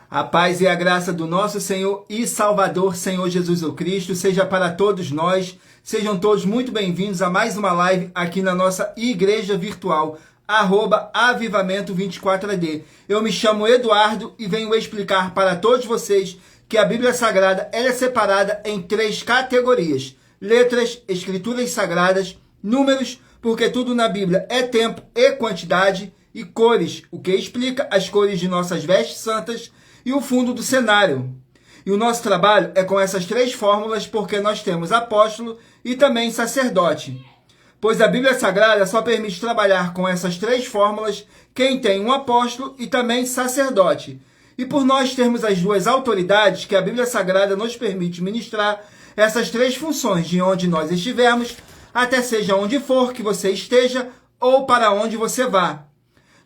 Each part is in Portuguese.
A paz e a graça do nosso Senhor e Salvador, Senhor Jesus o Cristo, seja para todos nós. Sejam todos muito bem-vindos a mais uma live aqui na nossa igreja virtual, @avivamento24AD. Eu me chamo Eduardo e venho explicar para todos vocês que a Bíblia Sagrada ela é separada em 3 categorias: letras, escrituras sagradas, números, porque tudo na Bíblia é tempo e quantidade, e cores, o que explica as cores de nossas vestes santas, e o fundo do cenário. E o nosso trabalho é com essas 3 fórmulas, porque nós temos apóstolo e também sacerdote. Pois a Bíblia Sagrada só permite trabalhar com essas 3 fórmulas quem tem um apóstolo e também sacerdote. E por nós termos as 2 autoridades que a Bíblia Sagrada nos permite ministrar essas 3 funções de onde nós estivermos, até seja onde for que você esteja ou para onde você vá.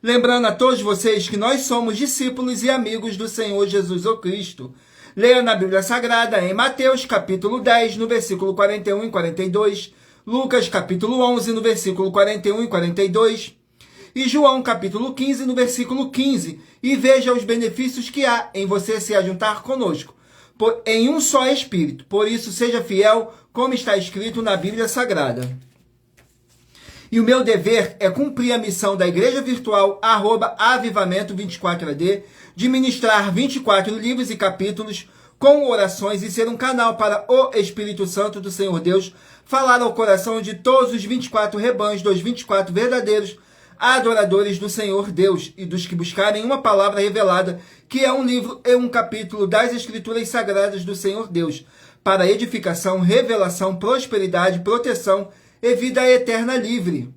Lembrando a todos vocês que nós somos discípulos e amigos do Senhor Jesus o Cristo. Leia na Bíblia Sagrada em Mateus capítulo 10, no versículo 41 e 42, Lucas capítulo 11, no versículo 41 e 42, e João capítulo 15, no versículo 15, e veja os benefícios que há em você se ajuntar conosco, em um só Espírito. Por isso, seja fiel, como está escrito na Bíblia Sagrada. E o meu dever é cumprir a missão da Igreja Virtual @avivamento24AD, de ministrar 24 livros e capítulos com orações e ser um canal para o Espírito Santo do Senhor Deus falar ao coração de todos os 24 rebanhos, dos 24 verdadeiros adoradores do Senhor Deus e dos que buscarem uma palavra revelada, que é um livro e um capítulo das Escrituras Sagradas do Senhor Deus, para edificação, revelação, prosperidade, proteção e vida eterna livre.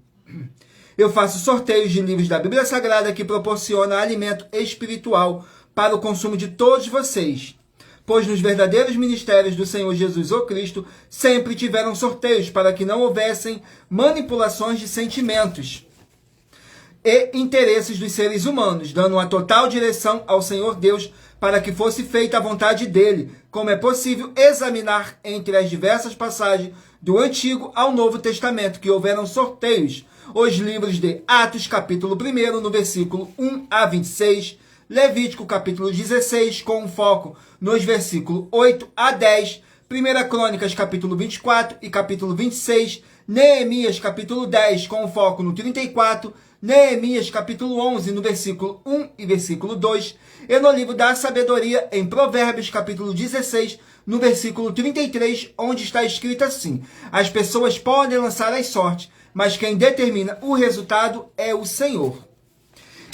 Eu faço sorteios de livros da Bíblia Sagrada que proporciona alimento espiritual para o consumo de todos vocês. Pois nos verdadeiros ministérios do Senhor Jesus o Cristo sempre tiveram sorteios para que não houvessem manipulações de sentimentos e interesses dos seres humanos, dando uma total direção ao Senhor Deus para que fosse feita a vontade dele, como é possível examinar entre as diversas passagens do Antigo ao Novo Testamento, que houveram sorteios. Os livros de Atos, capítulo 1, no versículo 1 a 26, Levítico, capítulo 16, com foco nos versículos 8 a 10, 1 Crônicas, capítulo 24 e capítulo 26, Neemias, capítulo 10, com foco no 34, Neemias, capítulo 11, no versículo 1 e versículo 2, e no livro da sabedoria, em Provérbios, capítulo 16, no versículo 33, onde está escrito assim: as pessoas podem lançar as sortes, mas quem determina o resultado é o Senhor.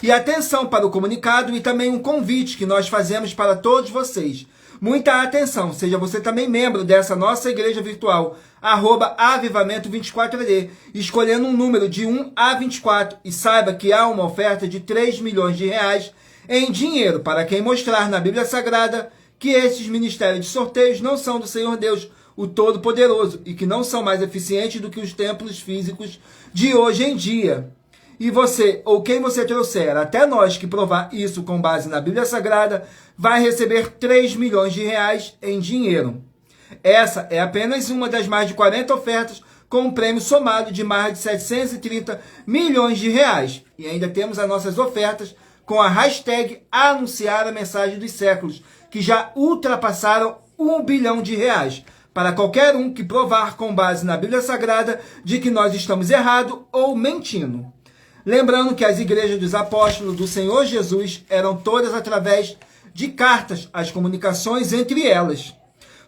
E atenção para o comunicado e também um convite que nós fazemos para todos vocês. Muita atenção, seja você também membro dessa nossa igreja virtual, @avivamento24AD, escolhendo um número de 1 a 24, e saiba que há uma oferta de 3 milhões de reais em dinheiro para quem mostrar na Bíblia Sagrada que esses ministérios de sorteios não são do Senhor Deus, o Todo-Poderoso, e que não são mais eficientes do que os templos físicos de hoje em dia. E você, ou quem você trouxer até nós que provar isso com base na Bíblia Sagrada, vai receber 3 milhões de reais em dinheiro. Essa é apenas uma das mais de 40 ofertas com um prêmio somado de mais de 730 milhões de reais. E ainda temos as nossas ofertas com a hashtag Anunciar a Mensagem dos Séculos, que já ultrapassaram 1 bilhão de reais, para qualquer um que provar com base na Bíblia Sagrada de que nós estamos errados ou mentindo. Lembrando que as igrejas dos apóstolos do Senhor Jesus eram todas através de cartas, as comunicações entre elas.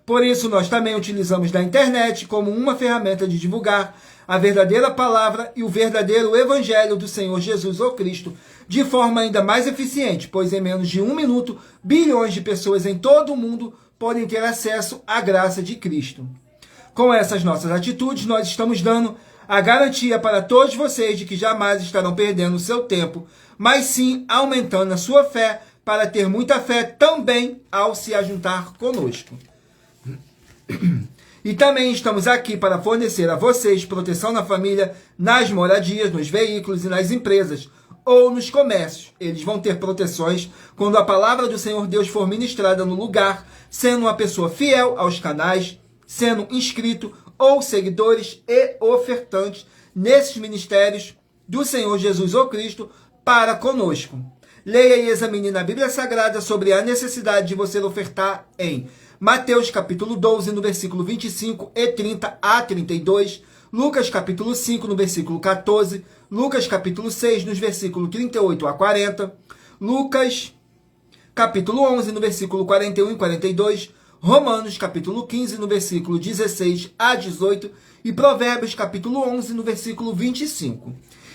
Por isso, nós também utilizamos da internet como uma ferramenta de divulgar a verdadeira palavra e o verdadeiro evangelho do Senhor Jesus o Cristo, de forma ainda mais eficiente, pois em menos de 1 minuto, bilhões de pessoas em todo o mundo podem ter acesso à graça de Cristo. Com essas nossas atitudes, nós estamos dando a garantia para todos vocês de que jamais estarão perdendo o seu tempo, mas sim aumentando a sua fé para ter muita fé também ao se ajuntar conosco. E também estamos aqui para fornecer a vocês proteção na família, nas moradias, nos veículos e nas empresas ou nos comércios. Eles vão ter proteções quando a palavra do Senhor Deus for ministrada no lugar, sendo uma pessoa fiel aos canais, sendo inscrito ou seguidores e ofertantes nesses ministérios do Senhor Jesus o Cristo para conosco. Leia e examine na Bíblia Sagrada sobre a necessidade de você ofertar em Mateus capítulo 12, no versículo 25 e 30 a 32, Lucas capítulo 5, no versículo 14, Lucas capítulo 6, nos versículos 38 a 40, Lucas capítulo 11, no versículo 41 e 42, Romanos capítulo 15, no versículo 16 a 18 e Provérbios capítulo 11, no versículo 25.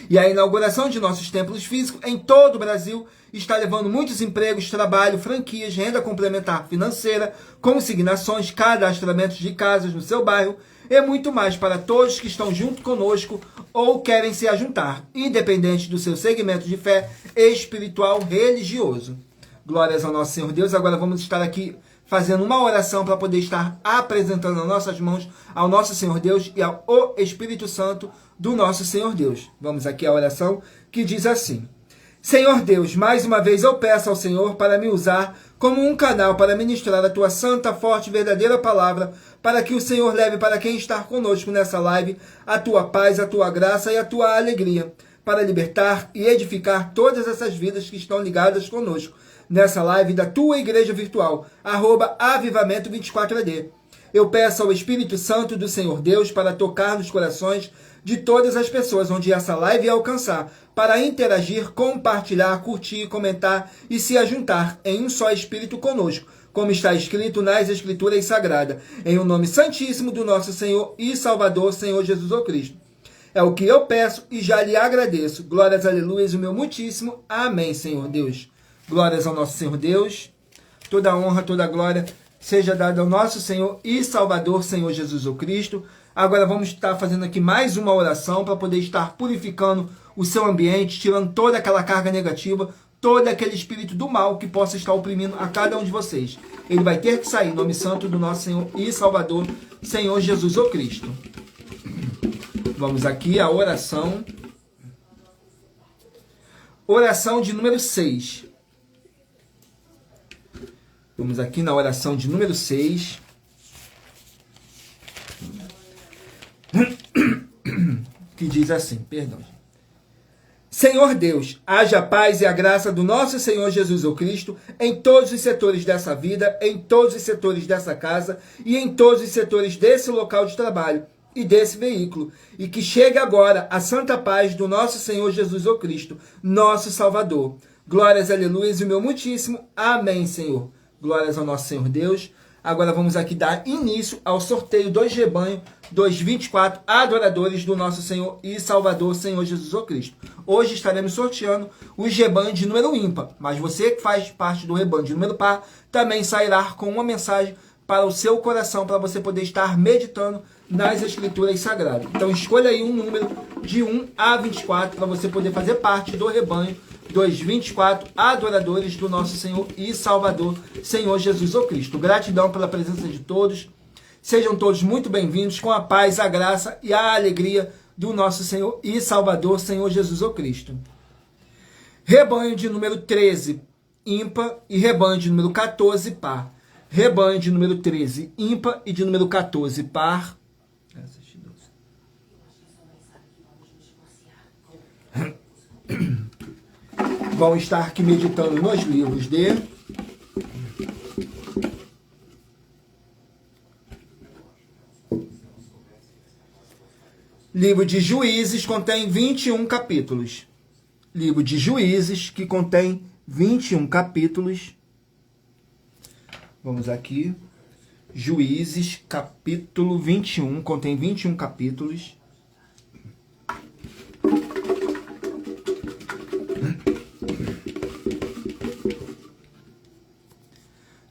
E a inauguração de nossos templos físicos em todo o Brasil está levando muitos empregos, trabalho, franquias, renda complementar financeira, consignações, cadastramentos de casas no seu bairro e muito mais para todos que estão junto conosco ou querem se ajuntar, independente do seu segmento de fé espiritual religioso. Glórias ao nosso Senhor Deus. Agora vamos estar aqui fazendo uma oração para poder estar apresentando as nossas mãos ao nosso Senhor Deus e ao Espírito Santo do nosso Senhor Deus. Vamos aqui à oração que diz assim: Senhor Deus, mais uma vez eu peço ao Senhor para me usar como um canal para ministrar a tua santa, forte e verdadeira palavra, para que o Senhor leve para quem está conosco nessa live a tua paz, a tua graça e a tua alegria, para libertar e edificar todas essas vidas que estão ligadas conosco nessa live da tua igreja virtual, @avivamento24AD. Eu peço ao Espírito Santo do Senhor Deus para tocar nos corações de todas as pessoas onde essa live alcançar, para interagir, compartilhar, curtir, comentar e se ajuntar em um só Espírito conosco, como está escrito nas Escrituras Sagradas, em o nome santíssimo do nosso Senhor e Salvador, Senhor Jesus Cristo. É o que eu peço e já lhe agradeço. Glórias, aleluias, o meu muitíssimo. Amém, Senhor Deus. Glórias ao nosso Senhor Deus. Toda a honra, toda a glória seja dada ao nosso Senhor e Salvador, Senhor Jesus Cristo. Agora vamos estar fazendo aqui mais uma oração para poder estar purificando o seu ambiente, tirando toda aquela carga negativa, todo aquele espírito do mal que possa estar oprimindo a cada um de vocês. Ele vai ter que sair, em nome santo do nosso Senhor e Salvador, Senhor Jesus Cristo. Vamos aqui à oração. Oração de número 6. Vamos aqui na oração de número 6. Que diz assim, perdão. Senhor Deus, haja a paz e a graça do nosso Senhor Jesus Cristo em todos os setores dessa vida, em todos os setores dessa casa e em todos os setores desse local de trabalho e desse veículo. E que chegue agora a santa paz do nosso Senhor Jesus Cristo, nosso Salvador. Glórias, aleluias, e o meu muitíssimo. Amém, Senhor. Glórias ao nosso Senhor Deus. Agora vamos aqui dar início ao sorteio dos rebanhos dos 24 adoradores do nosso Senhor e Salvador, Senhor Jesus Cristo. Hoje estaremos sorteando os rebanhos de número ímpar, mas você que faz parte do rebanho de número par também sairá com uma mensagem para o seu coração, para você poder estar meditando nas Escrituras Sagradas. Então escolha aí um número de 1 a 24 para você poder fazer parte do rebanho dos 24 adoradores do nosso Senhor e Salvador, Senhor Jesus Cristo. Gratidão pela presença de todos. Sejam todos muito bem-vindos com a paz, a graça e a alegria do nosso Senhor e Salvador, Senhor Jesus Cristo. Rebanho de número 13, ímpar, e rebanho de número 14, par. Rebanho de número 13, ímpar, e de número 14, par. Vão estar aqui meditando nos livros de Livro de Juízes, contém 21 capítulos. Livro de Juízes, que contém 21 capítulos. Vamos aqui. Juízes, capítulo 21, contém 21 capítulos.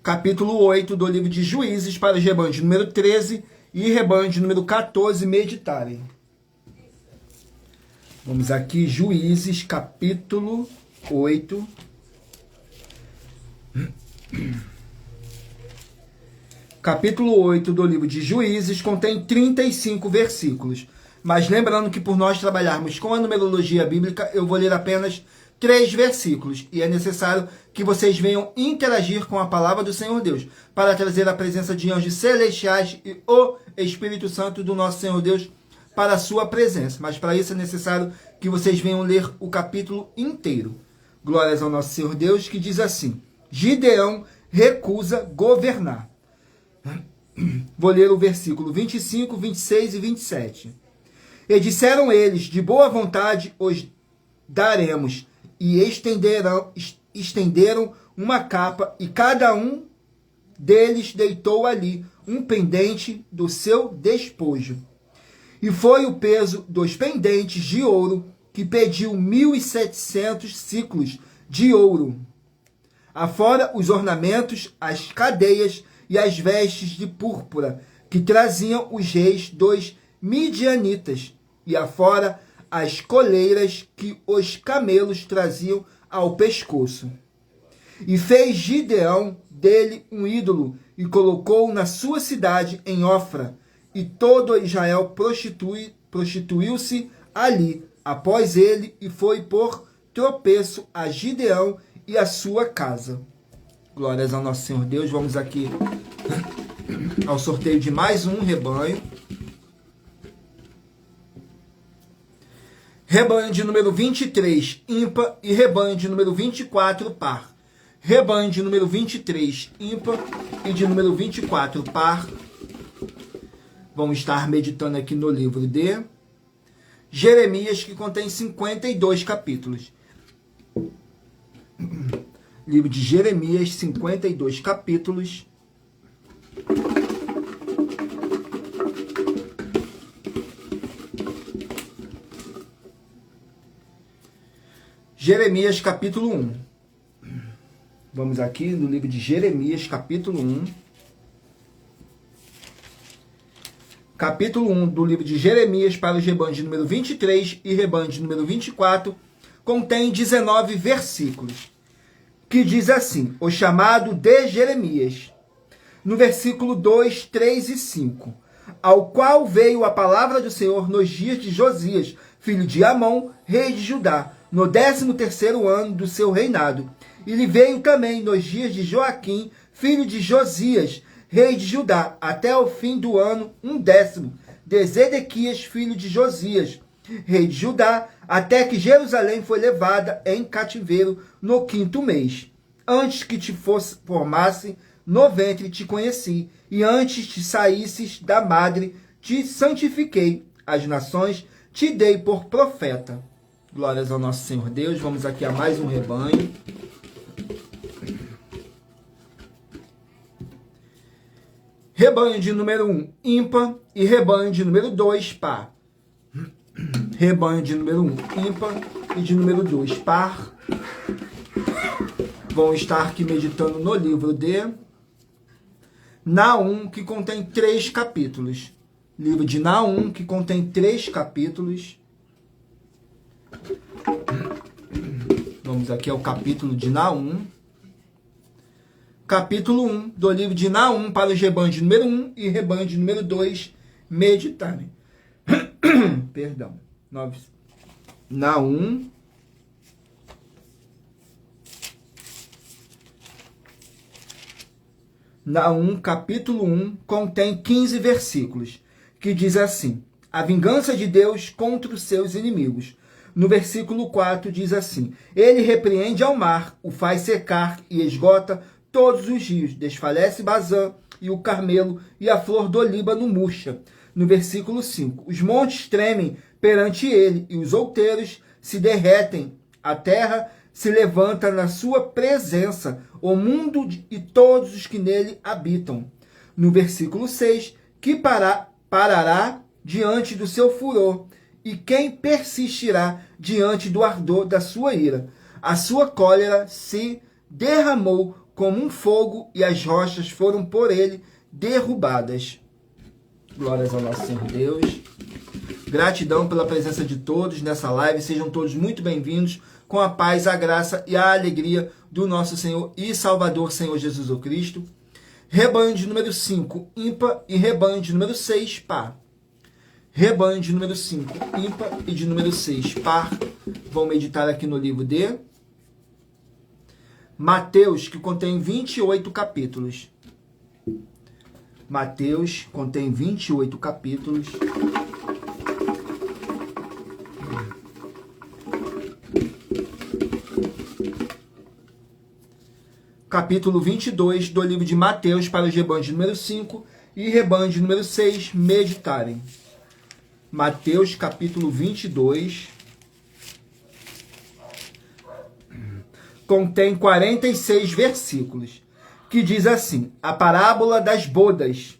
Capítulo 8 do livro de Juízes, para os rebanhos de número 13 e rebanho de número 14 meditarem. Vamos aqui, Juízes, capítulo 8. Capítulo 8 do livro de Juízes contém 35 versículos. Mas lembrando que por nós trabalharmos com a numerologia bíblica, eu vou ler apenas 3 versículos, e é necessário que vocês venham interagir com a palavra do Senhor Deus, para trazer a presença de anjos celestiais e o Espírito Santo do nosso Senhor Deus para a sua presença. Mas para isso é necessário que vocês venham ler o capítulo inteiro. Glórias ao nosso Senhor Deus, que diz assim: Gideão recusa governar. Vou ler o versículo 25, 26 e 27. E disseram eles: de boa vontade os daremos. E estenderam uma capa, e cada um deles deitou ali um pendente do seu despojo. E foi o peso dos pendentes de ouro, que pediu 1.700 ciclos de ouro. Afora os ornamentos, as cadeias e as vestes de púrpura, que traziam os reis dos midianitas, e afora as coleiras que os camelos traziam ao pescoço. E fez Gideão dele um ídolo, e colocou na sua cidade em Ofra, e todo Israel prostituiu-se ali após ele, e foi por tropeço a Gideão e a sua casa. Glórias ao nosso Senhor Deus. Vamos aqui ao sorteio de mais um rebanho. Rebanho de número 23, ímpar, e rebanho de número 24, par. Rebanho de número 23, ímpar, e de número 24, par. Vamos estar meditando aqui no livro de Jeremias, que contém 52 capítulos. Livro de Jeremias, 52 capítulos. Jeremias, capítulo 1. Vamos aqui no livro de Jeremias, capítulo 1. Capítulo 1 do livro de Jeremias para os rebanhos de número 23 e rebanho de número 24, contém 19 versículos, que diz assim: o chamado de Jeremias, no versículo 2, 3 e 5, ao qual veio a palavra do Senhor nos dias de Josias, filho de Amon, rei de Judá, no 13º ano do seu reinado. E lhe veio também nos dias de Joaquim, filho de Josias, rei de Judá, até o fim do ano 10º, de Zedequias, filho de Josias, rei de Judá, até que Jerusalém foi levada em cativeiro no 5º mês. Antes que te formasse no ventre te conheci, e antes te saísses da madre te santifiquei. As nações te dei por profeta. Glórias ao nosso Senhor Deus. Vamos aqui a mais um rebanho. Rebanho de número 1, ímpar, e rebanho de número 2, par. Rebanho de número 1, ímpar, e de número 2, par. Vão estar aqui meditando no livro de Naum, que contém 3 capítulos. Livro de Naum, que contém 3 capítulos. Vamos aqui ao capítulo de Naum. Capítulo 1 do livro de Naum para os rebanhos de número 1 e rebanho de número 2 meditarem. Perdão. Naum. Naum, capítulo 1, contém 15 versículos, que diz assim: a vingança de Deus contra os seus inimigos. No versículo 4 diz assim: ele repreende ao mar, o faz secar e esgota todos os rios, desfalece Bazã e o Carmelo, e a flor do Líbano murcha. No versículo 5, os montes tremem perante ele, e os outeiros se derretem. A terra se levanta na sua presença, o mundo e todos os que nele habitam. No versículo 6, que parará diante do seu furor, e quem persistirá diante do ardor da sua ira. A sua cólera se derramou como um fogo, e as rochas foram por ele derrubadas. Glórias ao nosso Senhor Deus. Gratidão pela presença de todos nessa live. Sejam todos muito bem-vindos, com a paz, a graça e a alegria do nosso Senhor e Salvador, Senhor Jesus o Cristo. Rebanho de número 5, ímpar, e rebanho de número 6, par. Rebanho de número 5, ímpar, e de número 6, par. Vão meditar aqui no livro de Mateus, que contém 28 capítulos. Mateus contém 28 capítulos. capítulo 22 do livro de Mateus para os rebanhos de número 5 e rebanho de número 6 meditarem. Mateus capítulo 22 contém 46 versículos, que diz assim, a parábola das bodas.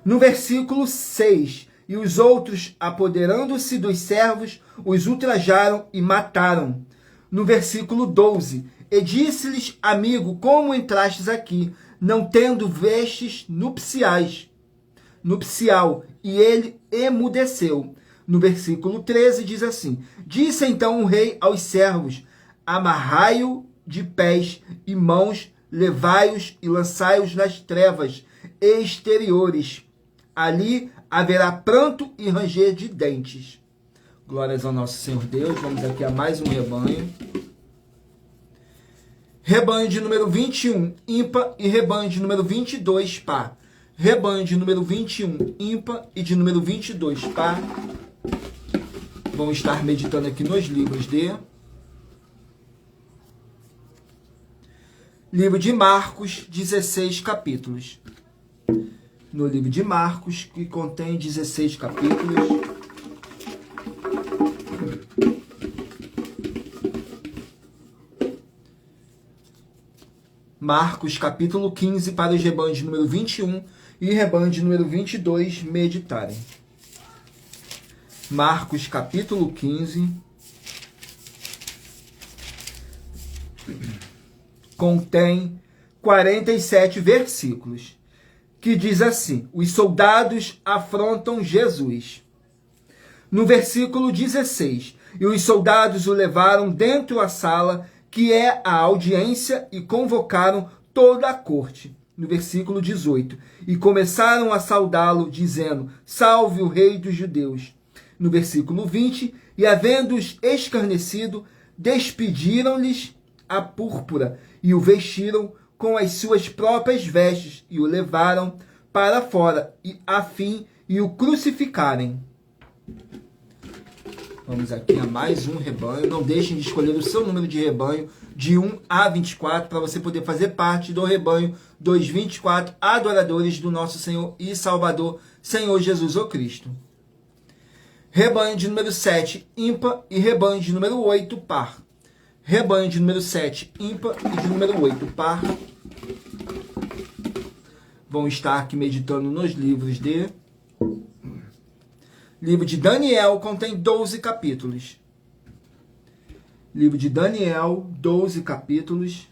No versículo 6, e os outros, apoderando-se dos servos, os ultrajaram e mataram. No versículo 12, e disse-lhes, amigo, como entrastes aqui, não tendo vestes nupcial, e ele emudeceu. No versículo 13 diz assim, disse então o rei aos servos, amarrai-o de pés e mãos, levai-os e lançai-os nas trevas exteriores. Ali haverá pranto e ranger de dentes. Glórias ao nosso Senhor Deus. Vamos aqui a mais um rebanho. Rebanho de número 21, ímpar, e rebanho de número 22, par. Rebanho de número 21, ímpar, e de número 22, par. Vamos estar meditando aqui nos livros de... Livro de Marcos, 16 capítulos. No livro de Marcos, que contém 16 capítulos. Marcos, capítulo 15, para os rebanhos de número 21 e rebanho de número 22 meditarem. Marcos, capítulo 15, contém 47 versículos, que diz assim, os soldados afrontam Jesus. No versículo 16, e os soldados o levaram dentro da sala, que é a audiência, e convocaram toda a corte. No versículo 18, e começaram a saudá-lo, dizendo, salve o rei dos judeus. No versículo 20, e havendo-os escarnecido, despediram-lhes a púrpura, e o vestiram com as suas próprias vestes, e o levaram para fora, a fim de o crucificarem. Vamos aqui a mais um rebanho. Não deixem de escolher o seu número de rebanho, de 1 a 24, para você poder fazer parte do rebanho dos 24 adoradores do nosso Senhor e Salvador, Senhor Jesus o Cristo. Rebanho de número 7, ímpar, e rebanho de número 8, par. Rebanho de número 7, ímpar, e de número 8, par. Vão estar aqui meditando nos livros de... Livro de Daniel contém 12 capítulos. Livro de Daniel, 12 capítulos.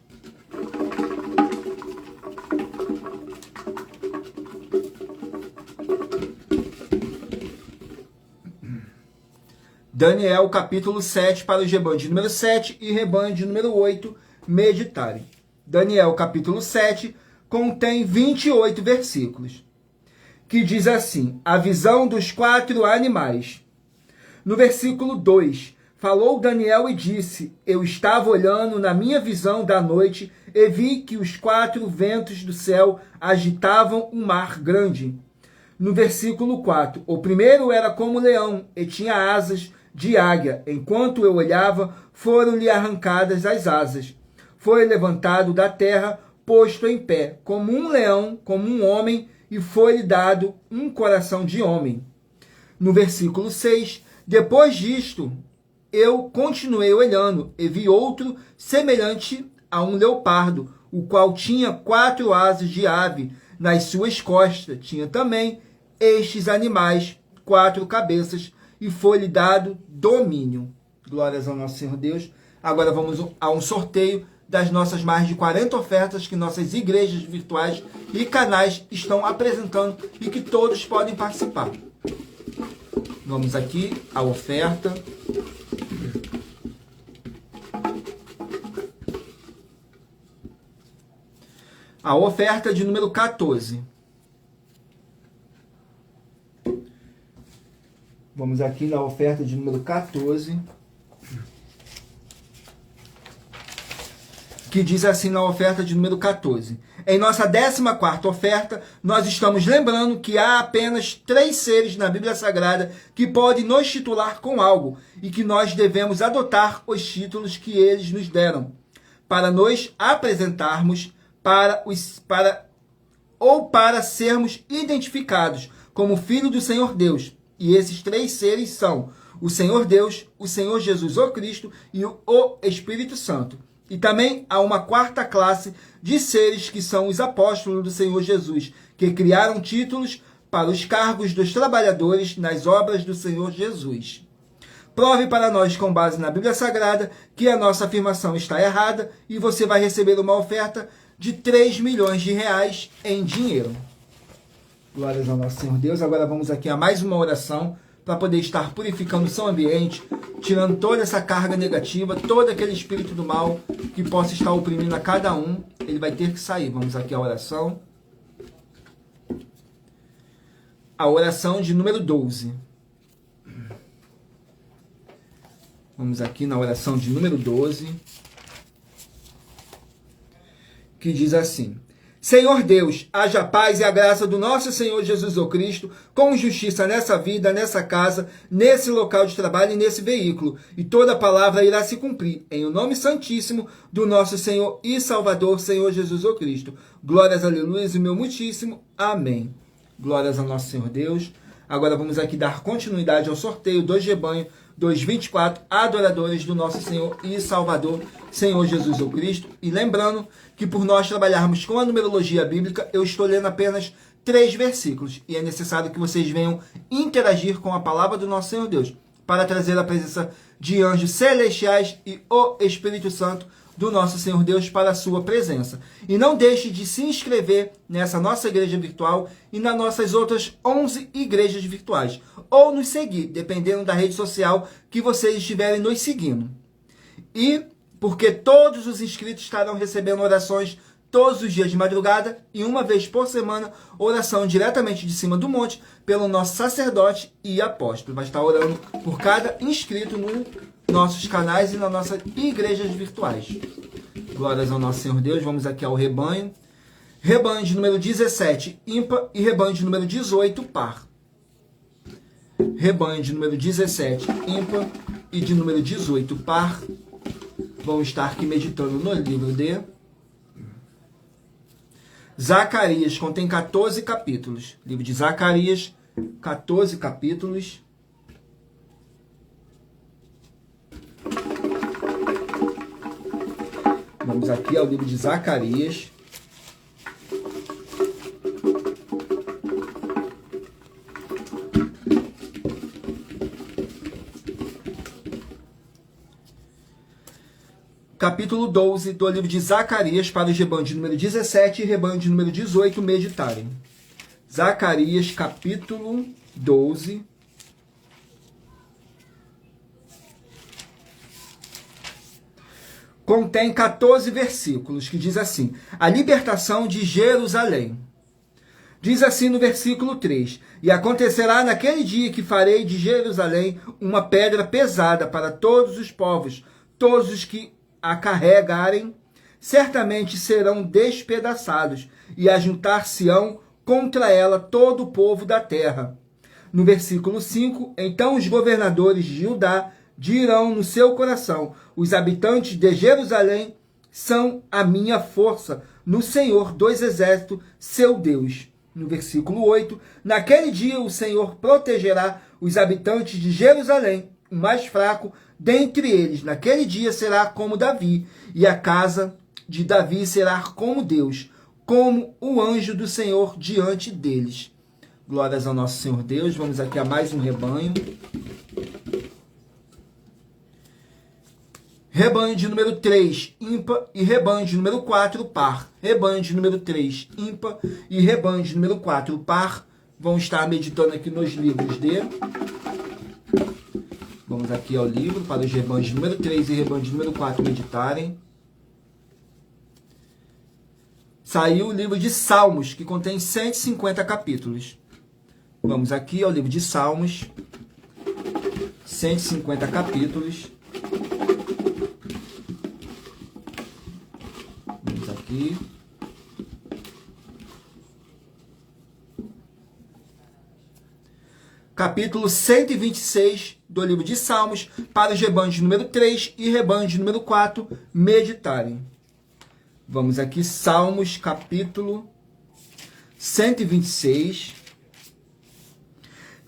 Daniel, capítulo 7, para os rebanhos de número 7 e rebanho de número 8, meditarem. Daniel, capítulo 7, contém 28 versículos, que diz assim, a visão dos 4 animais. No versículo 2, falou Daniel e disse, eu estava olhando na minha visão da noite e vi que os 4 ventos do céu agitavam um mar grande. No versículo 4, o primeiro era como leão e tinha asas de águia. Enquanto eu olhava, foram-lhe arrancadas as asas. Foi levantado da terra, posto em pé, como um leão, como um homem, e foi-lhe dado um coração de homem. No versículo 6, depois disto, eu continuei olhando, e vi outro semelhante a um leopardo, o qual tinha 4 asas de ave nas suas costas. Tinha também estes animais 4 cabeças, e foi-lhe dado domínio. Glórias ao nosso Senhor Deus. Agora vamos a um sorteio das nossas mais de 40 ofertas que nossas igrejas virtuais e canais estão apresentando e que todos podem participar. Vamos aqui à oferta. A oferta de número 14. Vamos aqui na oferta de número 14. Que diz assim na oferta de número 14. Em nossa 14ª oferta, nós estamos lembrando que há apenas 3 seres na Bíblia Sagrada que podem nos titular com algo e que nós devemos adotar os títulos que eles nos deram. para nos apresentarmos para sermos identificados como filho do Senhor Deus. E esses três seres são o Senhor Deus, o Senhor Jesus, o Cristo, e o Espírito Santo. E também há uma quarta classe de seres que são os apóstolos do Senhor Jesus, que criaram títulos para os cargos dos trabalhadores nas obras do Senhor Jesus. Prove para nós, com base na Bíblia Sagrada, que a nossa afirmação está errada e você vai receber uma oferta de 3 milhões de reais em dinheiro. Glórias ao nosso Senhor Deus. Agora vamos aqui a mais uma oração para poder estar purificando o seu ambiente, tirando toda essa carga negativa, todo aquele espírito do mal que possa estar oprimindo a cada um. Ele vai ter que sair. Vamos aqui à oração. A oração de número 12. Vamos aqui na oração de número 12, que diz assim: Senhor Deus, haja paz e a graça do nosso Senhor Jesus o Cristo, com justiça nessa vida, nessa casa, nesse local de trabalho e nesse veículo, e toda palavra irá se cumprir, em o nome santíssimo do nosso Senhor e Salvador, Senhor Jesus o Cristo. Glórias, aleluia, e meu muitíssimo amém. Glórias ao nosso Senhor Deus. Agora vamos aqui dar continuidade ao sorteio dos rebanhos dos 24 adoradores do nosso Senhor e Salvador, Senhor Jesus o Cristo. E lembrando que por nós trabalharmos com a numerologia bíblica, eu estou lendo apenas 3 versículos. E é necessário que vocês venham interagir com a palavra do nosso Senhor Deus, para trazer a presença de anjos celestiais e o Espírito Santo do nosso Senhor Deus para a sua presença. E não deixe de se inscrever nessa nossa igreja virtual e nas nossas outras 11 igrejas virtuais. Ou nos seguir, dependendo da rede social que vocês estiverem nos seguindo. E porque todos os inscritos estarão recebendo orações todos os dias de madrugada e uma vez por semana, oração diretamente de cima do monte pelo nosso sacerdote e apóstolo. Vai estar orando por cada inscrito nos nossos canais e nas nossas igrejas virtuais. Glórias ao nosso Senhor Deus. Vamos aqui ao rebanho. Rebanho de número 17, ímpar, e rebanho de número 18, par. Rebanho de número 17, ímpar, e de número 18, par. Vamos estar aqui meditando no livro de Zacarias, contém 14 capítulos. Livro de Zacarias, 14 capítulos. Vamos aqui ao livro de Zacarias. Capítulo 12 do livro de Zacarias, para os rebanhos de número 17 e rebanho de número 18 meditarem. Zacarias, capítulo 12. Contém 14 versículos, que diz assim: a libertação de Jerusalém. Diz assim no versículo 3: e acontecerá naquele dia que farei de Jerusalém uma pedra pesada para todos os povos, todos os que a carregarem, certamente serão despedaçados, e ajuntar-se-ão contra ela todo o povo da terra. No versículo 5, então os governadores de Judá dirão no seu coração: os habitantes de Jerusalém são a minha força, no Senhor dos exércitos, seu Deus. No versículo 8, naquele dia o Senhor protegerá os habitantes de Jerusalém, o mais fraco dentre eles. Naquele dia será como Davi, e a casa de Davi será como Deus, como o anjo do Senhor diante deles. Glórias ao nosso Senhor Deus. Vamos aqui a mais um rebanho. Rebanho de número 3, ímpar, e rebanho de número 4, par. Rebanho de número 3, ímpar, e rebanho de número 4, par. Vão estar meditando aqui nos livros de... Vamos aqui ao livro para os rebanhos de número 3 e rebanho de número 4 meditarem. Saiu o livro de Salmos, que contém 150 capítulos. Vamos aqui ao livro de Salmos, 150 capítulos. Vamos aqui. Capítulo 126 do livro de Salmos, para os rebanhos de número 3 e rebanho de número 4 meditarem. Vamos aqui, Salmos, capítulo 126,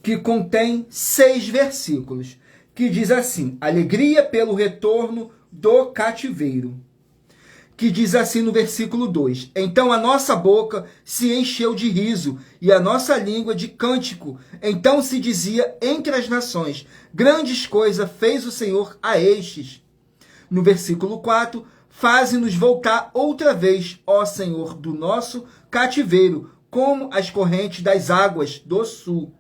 que contém 6 versículos, que diz assim: alegria pelo retorno do cativeiro. Que diz assim no versículo 2: então a nossa boca se encheu de riso e a nossa língua de cântico. Então se dizia entre as nações: grandes coisas fez o Senhor a estes. No versículo 4: faze-nos voltar outra vez, ó Senhor, do nosso cativeiro, como as correntes das águas do sul.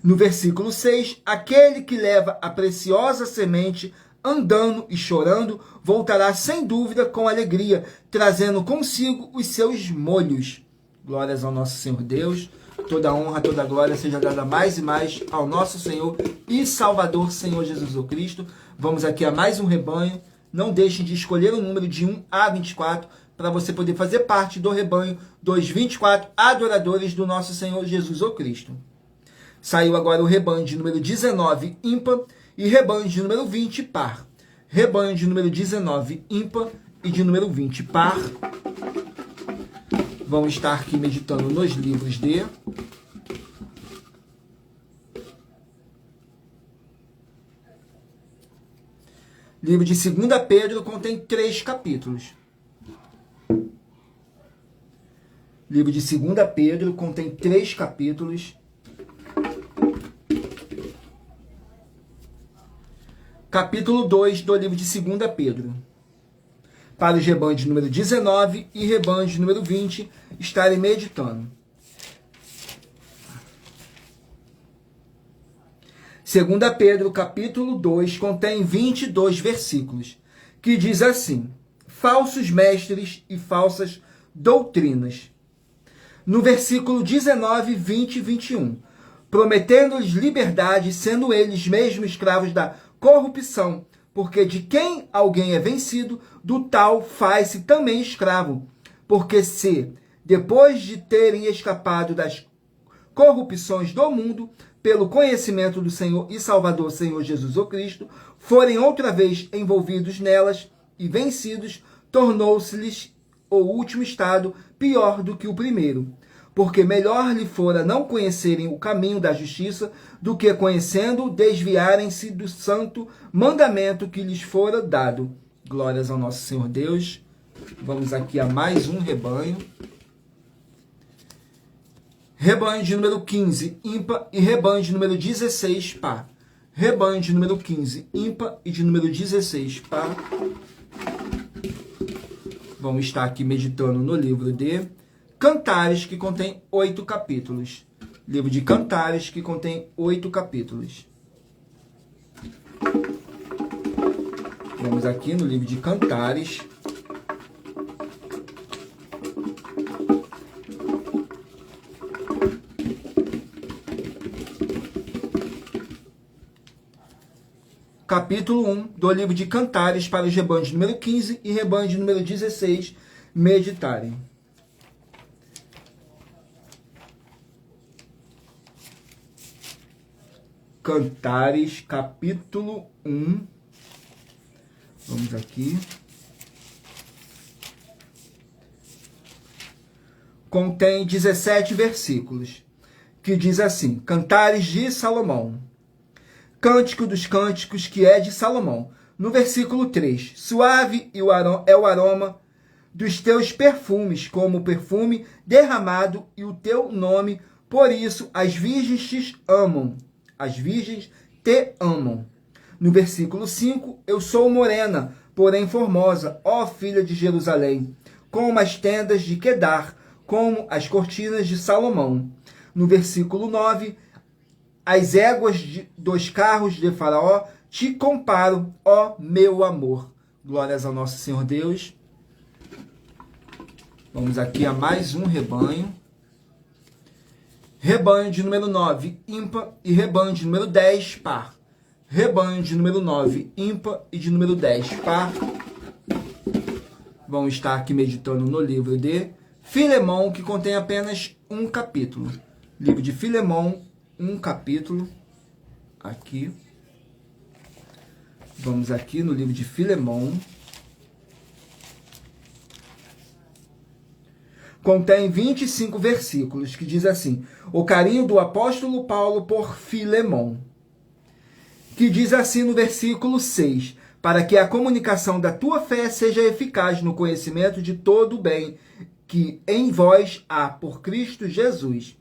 No versículo 6: aquele que leva a preciosa semente andando e chorando, voltará sem dúvida com alegria, trazendo consigo os seus molhos. Glórias ao nosso Senhor Deus. Toda honra, toda glória seja dada mais e mais ao nosso Senhor e Salvador, Senhor Jesus Cristo. Vamos aqui a mais um rebanho. Não deixem de escolher o número de 1 a 24 para você poder fazer parte do rebanho dos 24 adoradores do nosso Senhor Jesus Cristo. Saiu agora o rebanho de número 19, ímpar, e rebanho de número 20, par. Rebanho de número 19, ímpar, e de número 20, par. Vamos estar aqui meditando nos livros de livro de 2 Pedro, contém 3 capítulos. Livro de 2 Pedro contém 3 capítulos. Capítulo 2 do livro de 2 Pedro. Para os rebanhos de número 19 e rebanhos de número 20 estarem meditando. 2 Pedro, capítulo 2, contém 22 versículos, que diz assim: falsos mestres e falsas doutrinas. No versículo 19, 20 e 21, prometendo-lhes liberdade, sendo eles mesmos escravos da corrupção, porque de quem alguém é vencido, do tal faz-se também escravo. Porque se, depois de terem escapado das corrupções do mundo, pelo conhecimento do Senhor e Salvador, Senhor Jesus Cristo, forem outra vez envolvidos nelas e vencidos, tornou-se-lhes o último estado pior do que o primeiro. Porque melhor lhe fora não conhecerem o caminho da justiça, do que conhecendo, desviarem-se do santo mandamento que lhes fora dado. Glórias ao nosso Senhor Deus. Vamos aqui a mais um rebanho. Rebanho de número 15, ímpar, e rebanho de número 16, par. Rebanho de número 15, ímpar, e de número 16, par. Vamos estar aqui meditando no livro de Cantares, que contém 8 capítulos. Livro de Cantares, que contém 8 capítulos. Vamos aqui no livro de Cantares. Capítulo 1 do livro de Cantares, para os rebanhos de número 15 e rebanho de número 16 meditarem. Cantares, capítulo 1. Vamos aqui. Contém 17 versículos, que diz assim: Cantares de Salomão. Cântico dos cânticos, que é de Salomão. No versículo 3. Suave é o aroma dos teus perfumes, como o perfume derramado, e o teu nome, por isso as virgens te amam. As virgens te amam. No versículo 5, eu sou morena, porém formosa, ó filha de Jerusalém, como as tendas de Quedar, como as cortinas de Salomão. No versículo 9, as éguas dos carros de Faraó te comparo, ó meu amor. Glórias ao nosso Senhor Deus. Vamos aqui a mais um rebanho. Rebanho de número 9, ímpar, e rebanho de número 10, par. Rebanho de número 9, ímpar, e de número 10, par. Vamos estar aqui meditando no livro de Filemão, que contém apenas um capítulo. Livro de Filemão, um capítulo. Aqui. Vamos aqui no livro de Filemão. contém 25 versículos, que diz assim: o carinho do apóstolo Paulo por Filemon, que diz assim no versículo 6, para que a comunicação da tua fé seja eficaz no conhecimento de todo o bem que em vós há por Cristo Jesus.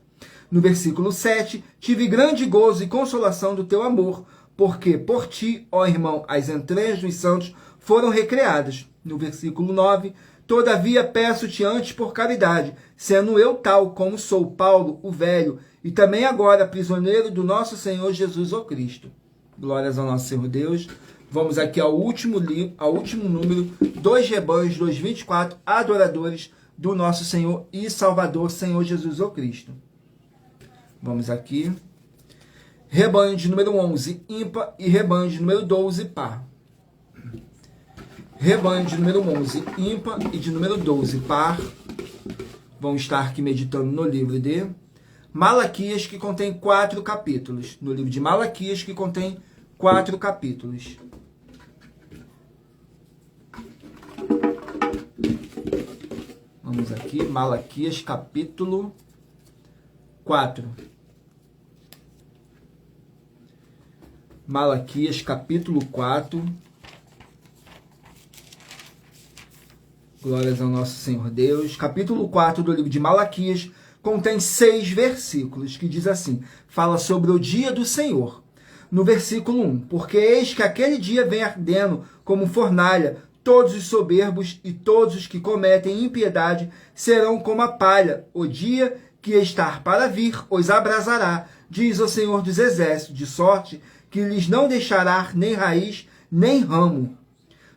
No versículo 7, tive grande gozo e consolação do teu amor, porque por ti, ó irmão, as entranhas dos santos foram recreadas. No versículo 9, todavia peço-te antes por caridade, sendo eu tal como sou Paulo, o velho, e também agora prisioneiro do nosso Senhor Jesus o Cristo. Glórias ao nosso Senhor Deus. Vamos aqui ao último número, 2 rebanhos, 224 adoradores do nosso Senhor e Salvador, Senhor Jesus o Cristo. Vamos aqui. Rebanho de número 11, ímpar, e rebanho de número 12, par. Rebanho de número 11, ímpar, e de número 12, par. Vamos estar aqui meditando no livro de Malaquias, que contém 4 capítulos. No livro de Malaquias, que contém 4 capítulos. Vamos aqui, Malaquias, capítulo 4. Malaquias, capítulo 4. Glórias ao nosso Senhor Deus. Capítulo 4 do livro de Malaquias contém 6 versículos, que diz assim, fala sobre o dia do Senhor. No versículo 1, porque eis que aquele dia vem ardendo como fornalha, todos os soberbos e todos os que cometem impiedade serão como a palha. O dia que está para vir os abrasará, diz o Senhor dos Exércitos, de sorte que lhes não deixará nem raiz, nem ramo.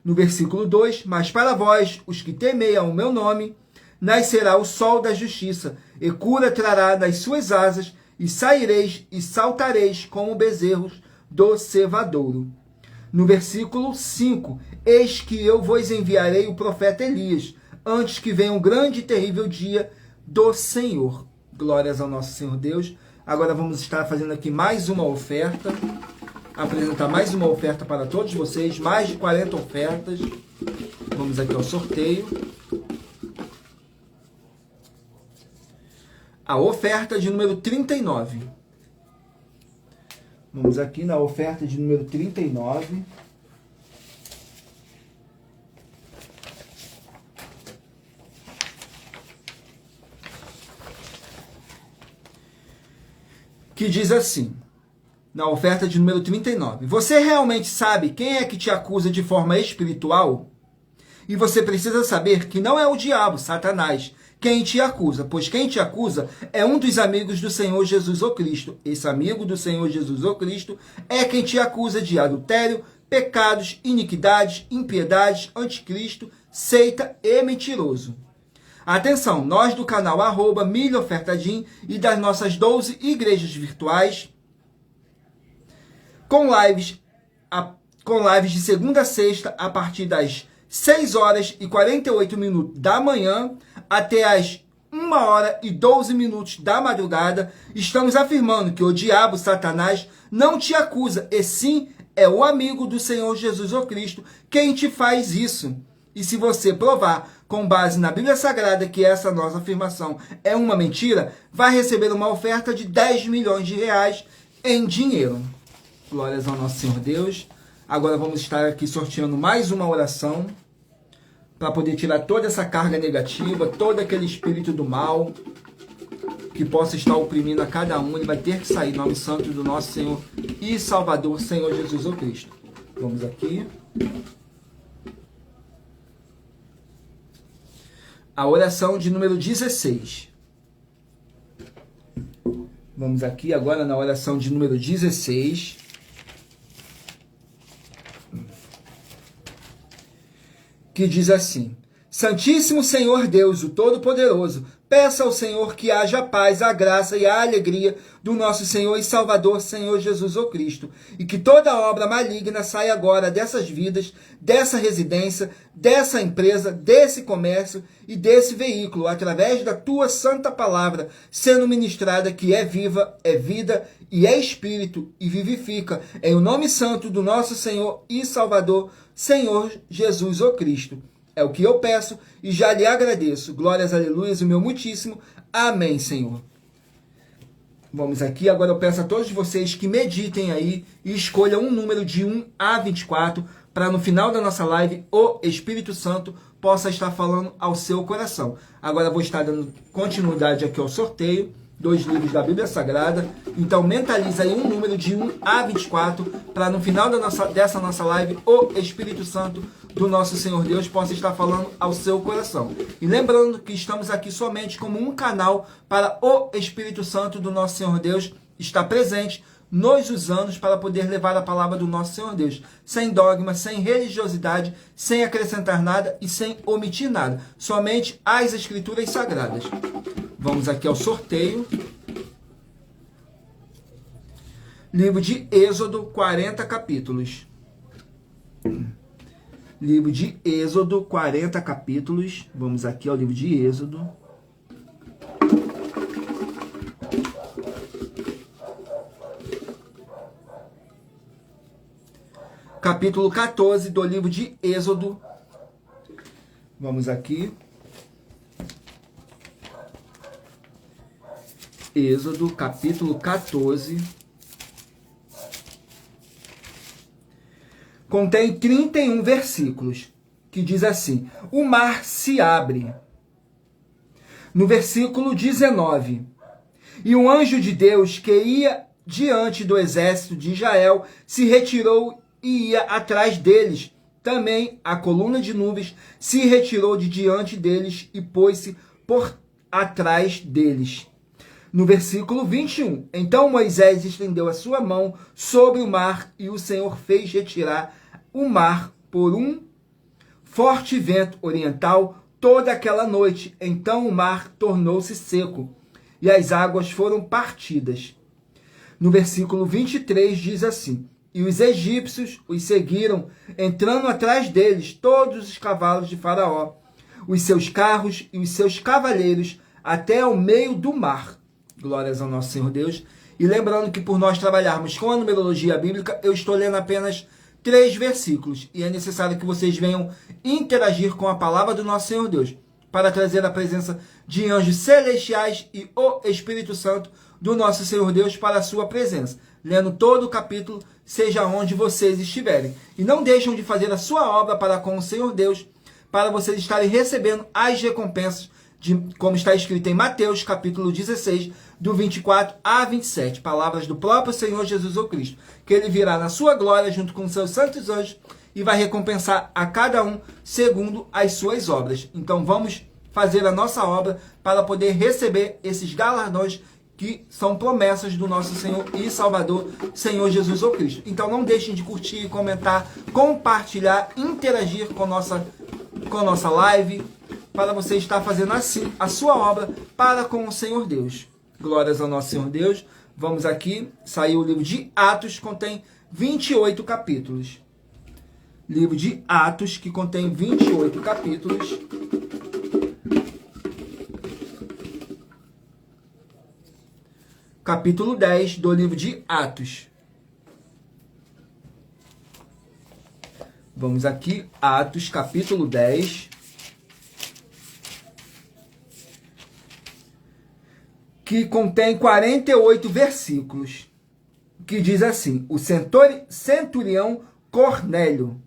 No versículo 2, mas para vós, os que temeiam o meu nome, nascerá o sol da justiça, e cura trará nas suas asas, e saireis e saltareis como bezerros do cevadouro. No versículo 5, eis que eu vos enviarei o profeta Elias, antes que venha um grande e terrível dia do Senhor. Glórias ao nosso Senhor Deus. Agora vamos estar fazendo aqui mais uma oferta, apresentar mais uma oferta para todos vocês, mais de 40 ofertas. Vamos aqui ao sorteio. A oferta de número 39. Vamos aqui na oferta de número 39. Que diz assim, na oferta de número 39. Você realmente sabe quem é que te acusa de forma espiritual? E você precisa saber que não é o diabo, Satanás, quem te acusa, pois quem te acusa é um dos amigos do Senhor Jesus o Cristo. Esse amigo do Senhor Jesus o Cristo é quem te acusa de adultério, pecados, iniquidades, impiedades, anticristo, seita e mentiroso. Atenção, nós do canal @milhaofertadim e das nossas 12 igrejas virtuais, com lives de segunda a sexta, a partir das 6 horas e 48 minutos da manhã até as 1 hora e 12 minutos da madrugada, estamos afirmando que o diabo, Satanás, não te acusa, e sim é o amigo do Senhor Jesus o Cristo quem te faz isso. E se você provar, com base na Bíblia Sagrada, que essa nossa afirmação é uma mentira, vai receber uma oferta de 10 milhões de reais em dinheiro. Glórias ao nosso Senhor Deus. Agora vamos estar aqui sorteando mais uma oração para poder tirar toda essa carga negativa, todo aquele espírito do mal que possa estar oprimindo a cada um. Ele vai ter que sair, em nome santo do nosso Senhor e Salvador, Senhor Jesus o Cristo. Vamos aqui. A oração de número 16. Vamos aqui agora na oração de número 16. Que diz assim: Santíssimo Senhor Deus, o Todo-Poderoso, peça ao Senhor que haja a paz, a graça e a alegria do nosso Senhor e Salvador, Senhor Jesus o Cristo, e que toda obra maligna saia agora dessas vidas, dessa residência, dessa empresa, desse comércio e desse veículo, através da tua santa palavra, sendo ministrada, que é viva, é vida e é espírito e vivifica, em o nome santo do nosso Senhor e Salvador, Senhor Jesus o Cristo. É o que eu peço e já lhe agradeço. Glórias, aleluias, o meu muitíssimo. Amém, Senhor. Vamos aqui, agora eu peço a todos vocês que meditem aí e escolham um número de 1 a 24, para no final da nossa live, o Espírito Santo possa estar falando ao seu coração. Agora eu vou estar dando continuidade aqui ao sorteio, 2 livros da Bíblia Sagrada. Então mentaliza aí um número de 1 a 24, para no final dessa nossa live, o Espírito Santo do nosso Senhor Deus possa estar falando ao seu coração. E lembrando que estamos aqui somente como um canal para o Espírito Santo do nosso Senhor Deus estar presente, nos usando para poder levar a palavra do nosso Senhor Deus, sem dogma, sem religiosidade, sem acrescentar nada e sem omitir nada, somente as Escrituras Sagradas. Vamos aqui ao sorteio. Livro de Êxodo, 40 capítulos. Livro de Êxodo, 40 capítulos. Vamos aqui ao livro de Êxodo. Capítulo 14 do livro de Êxodo. Vamos aqui. Êxodo, capítulo 14. Contém 31 versículos, que diz assim: o mar se abre. No versículo 19, e um anjo de Deus que ia diante do exército de Israel se retirou e ia atrás deles. Também a coluna de nuvens se retirou de diante deles e pôs-se por atrás deles. No versículo 21, então Moisés estendeu a sua mão sobre o mar e o Senhor fez retirar o mar por um forte vento oriental toda aquela noite. Então o mar tornou-se seco e as águas foram partidas. No versículo 23 diz assim: e os egípcios os seguiram, entrando atrás deles todos os cavalos de Faraó, os seus carros e os seus cavaleiros, até ao meio do mar. Glórias ao nosso Senhor Deus. E lembrando que por nós trabalharmos com a numerologia bíblica, eu estou lendo apenas 3 versículos. E é necessário que vocês venham interagir com a palavra do nosso Senhor Deus, para trazer a presença de anjos celestiais e o Espírito Santo do nosso Senhor Deus para a sua presença. Lendo todo o capítulo, seja onde vocês estiverem. E não deixem de fazer a sua obra para com o Senhor Deus, para vocês estarem recebendo as recompensas, como está escrito em Mateus, capítulo 16, do 24 a 27. Palavras do próprio Senhor Jesus o Cristo, que ele virá na sua glória junto com seus santos anjos e vai recompensar a cada um segundo as suas obras. Então vamos fazer a nossa obra para poder receber esses galardões que são promessas do nosso Senhor e Salvador, Senhor Jesus o Cristo. Então não deixem de curtir, comentar, compartilhar, interagir com nossa live, para você estar fazendo assim a sua obra para com o Senhor Deus. Glórias ao nosso Senhor Deus. Vamos aqui, saiu o livro de Atos, contém 28 capítulos. Livro de Atos, que contém 28 capítulos. Capítulo 10 do livro de Atos. Vamos aqui, Atos, capítulo 10. Que contém 48 versículos, que diz assim: o centurião Cornélio,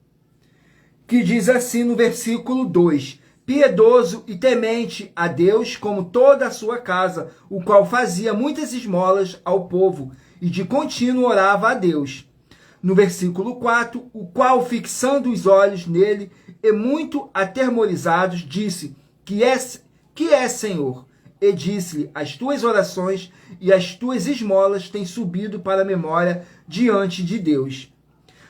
que diz assim no versículo 2: piedoso e temente a Deus, como toda a sua casa, o qual fazia muitas esmolas ao povo, e de contínuo orava a Deus. No versículo 4, o qual, fixando os olhos nele, e muito atemorizados, disse: que é, Senhor? E disse-lhe: as tuas orações e as tuas esmolas têm subido para a memória diante de Deus.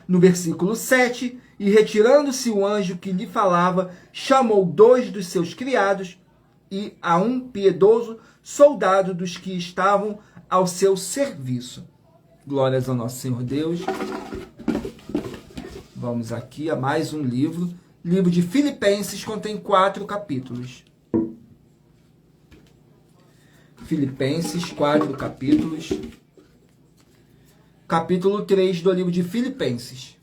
No versículo 7, e retirando-se o anjo que lhe falava, chamou 2 dos seus criados e a um piedoso soldado dos que estavam ao seu serviço. Glórias ao nosso Senhor Deus. Vamos aqui a mais um livro. Livro de Filipenses, contém 4 capítulos. Filipenses, 4 capítulos. Capítulo 3 do livro de Filipenses.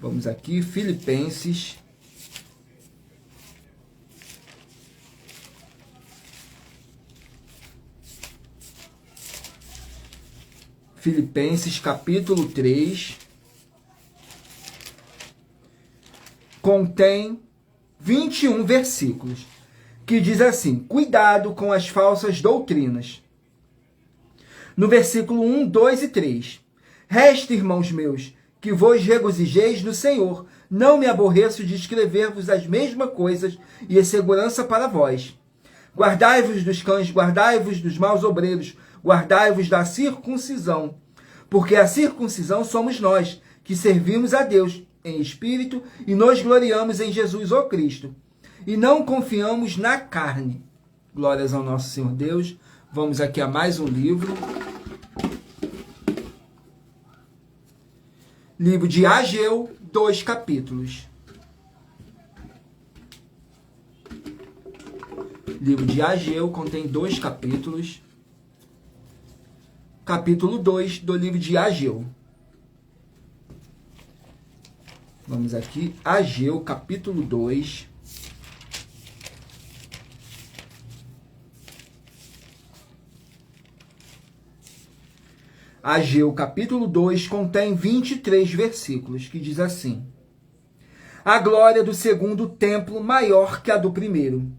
Vamos aqui, Filipenses. Filipenses capítulo 3. Contém 21 versículos, que diz assim: cuidado com as falsas doutrinas. No versículo 1, 2 e 3. Resta, irmãos meus, que vos regozijeis no Senhor. Não me aborreço de escrever-vos as mesmas coisas, e é segurança para vós. Guardai-vos dos cães, guardai-vos dos maus obreiros, guardai-vos da circuncisão. Porque a circuncisão somos nós, que servimos a Deus em espírito e nos gloriamos em Jesus, o Cristo. E não confiamos na carne. Glórias ao nosso Senhor Deus. Vamos aqui a mais um livro. Livro de Ageu, 2 capítulos. Livro de Ageu contém 2 capítulos. Capítulo 2 do livro de Ageu. Vamos aqui, Ageu, capítulo 2. Ageu, capítulo 2, contém 23 versículos, que diz assim: a glória do segundo templo maior que a do primeiro.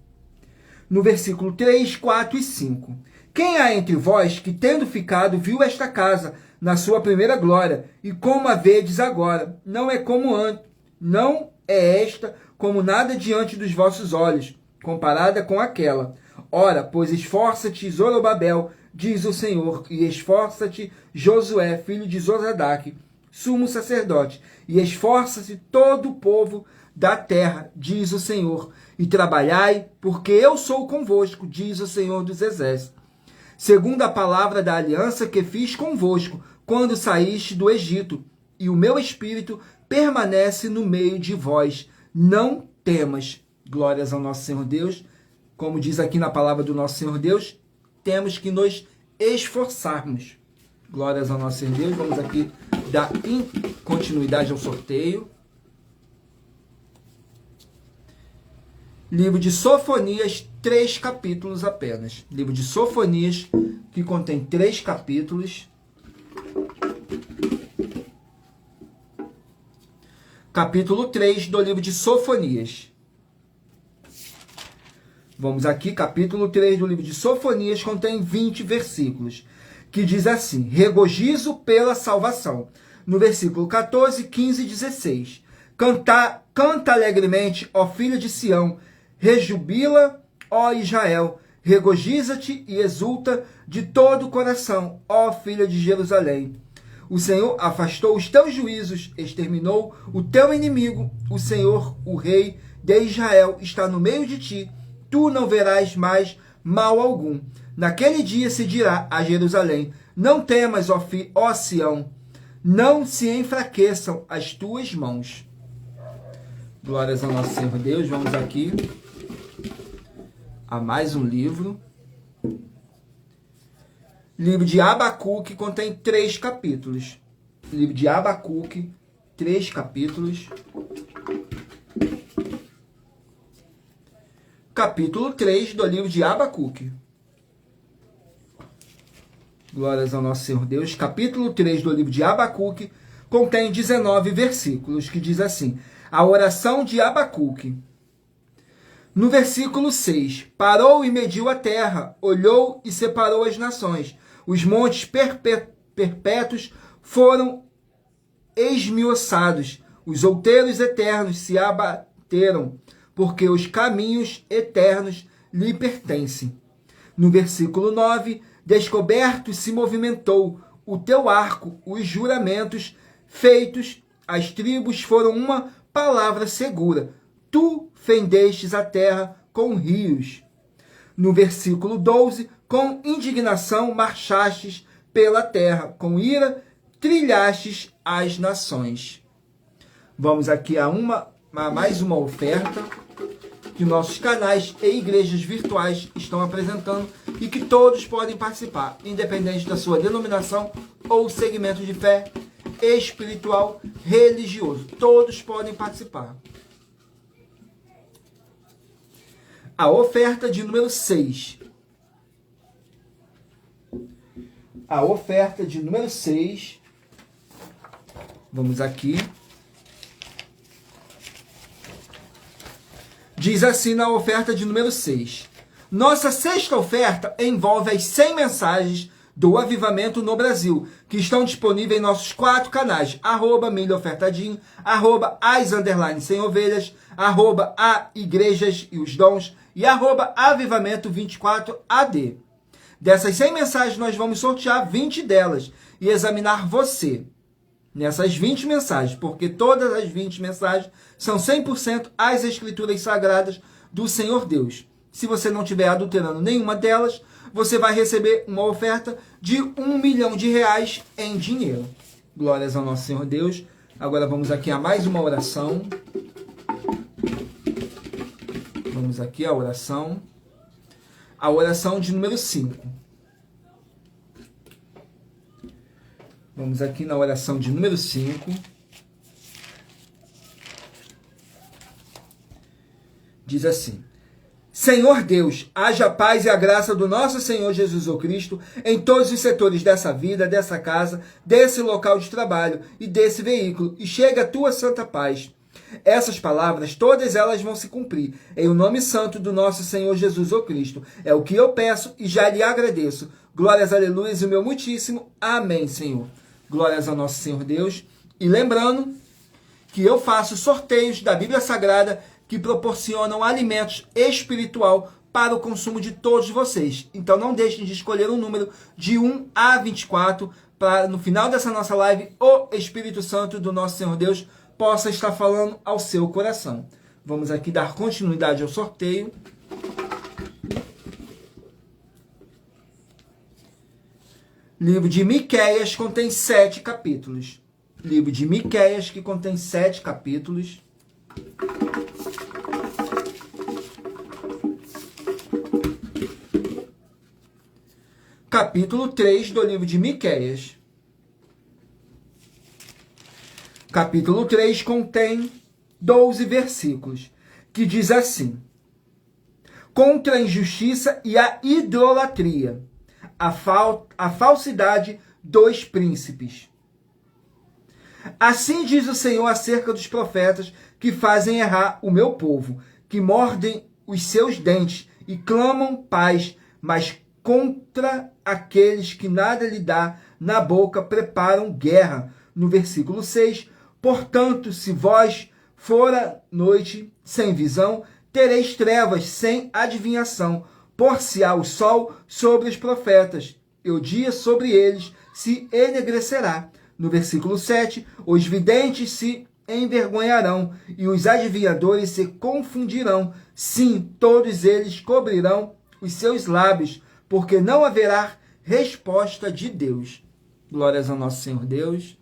No versículo 3, 4 e 5. Quem há entre vós que, tendo ficado, viu esta casa na sua primeira glória, e como a vedes agora, não é como antes, não é esta como nada diante dos vossos olhos, comparada com aquela. Ora, pois esforça-te, Zorobabel, diz o Senhor, e esforça-te, Josué, filho de Zosadaque, sumo sacerdote, e esforça-se todo o povo da terra, diz o Senhor, e trabalhai, porque eu sou convosco, diz o Senhor dos Exércitos. Segundo a palavra da aliança que fiz convosco, quando saíste do Egito, e o meu espírito permanece no meio de vós. Não temas. Glórias ao nosso Senhor Deus. Como diz aqui na palavra do nosso Senhor Deus, temos que nos esforçarmos. Glórias ao nosso Senhor Deus. Vamos aqui dar continuidade ao sorteio. Livro de Sofonias, 3 capítulos apenas. Livro de Sofonias, que contém 3 capítulos. Capítulo 3 do livro de Sofonias. Vamos aqui, capítulo 3 do livro de Sofonias, contém 20 versículos, que diz assim: regozijo pela salvação. No versículo 14, 15 e 16. Canta alegremente, ó filho de Sião, rejubila, ó Israel, regozija-te e exulta de todo o coração, ó filha de Jerusalém. O Senhor afastou os teus juízos, exterminou o teu inimigo. O Senhor, o Rei de Israel, está no meio de ti. Tu não verás mais mal algum. Naquele dia se dirá a Jerusalém: não temas, ó Sião, não se enfraqueçam as tuas mãos. Glórias ao nosso Senhor Deus. Vamos aqui a mais um livro. Livro de Abacuque, contém 3 capítulos. Livro de Abacuque, 3 capítulos. Capítulo 3 do livro de Abacuque. Glórias ao nosso Senhor Deus. Capítulo 3 do livro de Abacuque contém 19 versículos, que diz assim: a oração de Abacuque. No versículo 6, parou e mediu a terra, olhou e separou as nações. Os montes perpétuos foram esmiuçados, os outeiros eternos se abateram, porque os caminhos eternos lhe pertencem. No versículo 9, descoberto se movimentou o teu arco, os juramentos feitos, as tribos foram uma palavra segura. Tu fendestes a terra com rios. No versículo 12, com indignação marchastes pela terra, com ira trilhastes as nações. Vamos aqui a mais uma oferta que nossos canais e igrejas virtuais estão apresentando e que todos podem participar, independente da sua denominação ou segmento de fé espiritual, religioso. Todos podem participar. A oferta de número 6. A oferta de número 6. Vamos aqui. Diz assim na oferta de número 6. Nossa sexta oferta envolve as 100 mensagens do Avivamento no Brasil, que estão disponíveis em nossos 4 canais, @milhaofertadinho, @as_sem-ovelhas, @a-igrejas e os dons e @avivamento24ad. Dessas 100 mensagens, nós vamos sortear 20 delas e examinar você nessas 20 mensagens, porque todas as 20 mensagens são 100% as escrituras sagradas do Senhor Deus. Se você não estiver adulterando nenhuma delas, você vai receber uma oferta de R$1 milhão em dinheiro. Glórias ao nosso Senhor Deus. Agora vamos aqui a mais uma oração. Vamos aqui a oração. A oração de número 5. Vamos aqui na oração de número 5. Diz assim: Senhor Deus, haja a paz e a graça do nosso Senhor Jesus Cristo em todos os setores dessa vida, dessa casa, desse local de trabalho e desse veículo, e chega a tua santa paz. Essas palavras, todas elas vão se cumprir, em o nome santo do nosso Senhor Jesus Cristo. É o que eu peço e já lhe agradeço. Glórias, aleluias e o meu muitíssimo amém, Senhor. Glórias ao nosso Senhor Deus. E lembrando que eu faço sorteios da Bíblia Sagrada que proporcionam alimentos espiritual para o consumo de todos vocês. Então não deixem de escolher um número de 1 a 24 para no final dessa nossa live o Espírito Santo do nosso Senhor Deus possa estar falando ao seu coração. Vamos aqui dar continuidade ao sorteio. Livro de Miqueias contém 7 capítulos. Livro de Miqueias, que contém 7 capítulos. Capítulo 3 do livro de Miqueias. Capítulo 3 contém 12 versículos, que diz assim: contra a injustiça e a idolatria, a falsidade dos príncipes. Assim diz o Senhor acerca dos profetas que fazem errar o meu povo, que mordem os seus dentes e clamam paz, mas contra aqueles que nada lhe dá na boca preparam guerra. No versículo 6, portanto, se vós fora noite sem visão, tereis trevas sem adivinhação, por-se-á o sol sobre os profetas, e o dia sobre eles se enegrecerá. No versículo 7, os videntes se envergonharão, e os adivinhadores se confundirão. Sim, todos eles cobrirão os seus lábios, porque não haverá resposta de Deus. Glórias ao nosso Senhor Deus.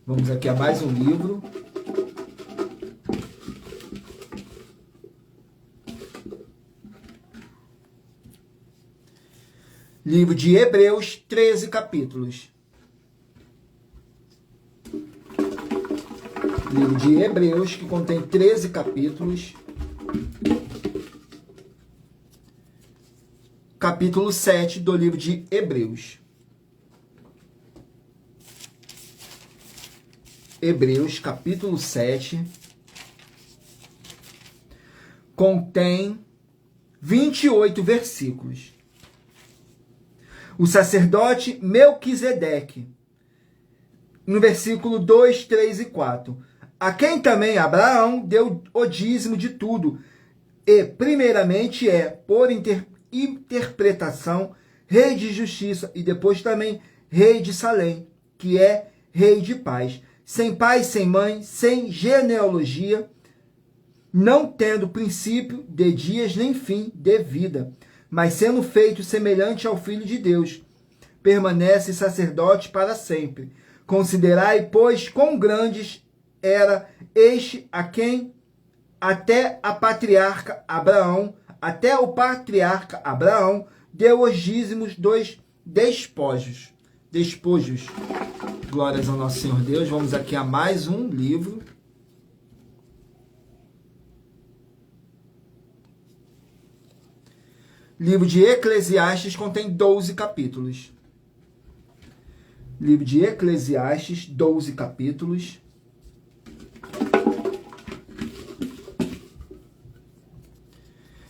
Vamos aqui a mais um livro. Livro de Hebreus, 13 capítulos. Livro de Hebreus, que contém 13 capítulos. Capítulo 7 do livro de Hebreus. Hebreus, capítulo 7, contém 28 versículos. O sacerdote Melquisedeque, no versículo 2, 3 e 4, a quem também Abraão deu o dízimo de tudo, e primeiramente por interpretação, rei de justiça, e depois também rei de Salém, que é rei de paz, sem pai, sem mãe, sem genealogia, não tendo princípio de dias nem fim de vida, mas sendo feito semelhante ao Filho de Deus, permanece sacerdote para sempre. Considerai, pois, quão grandes era este a quem até o patriarca Abraão deu os dízimos dos despojos. Despojos. Glórias ao nosso Senhor Deus. Vamos aqui a mais um livro. Livro de Eclesiastes contém 12 capítulos. Livro de Eclesiastes, 12 capítulos.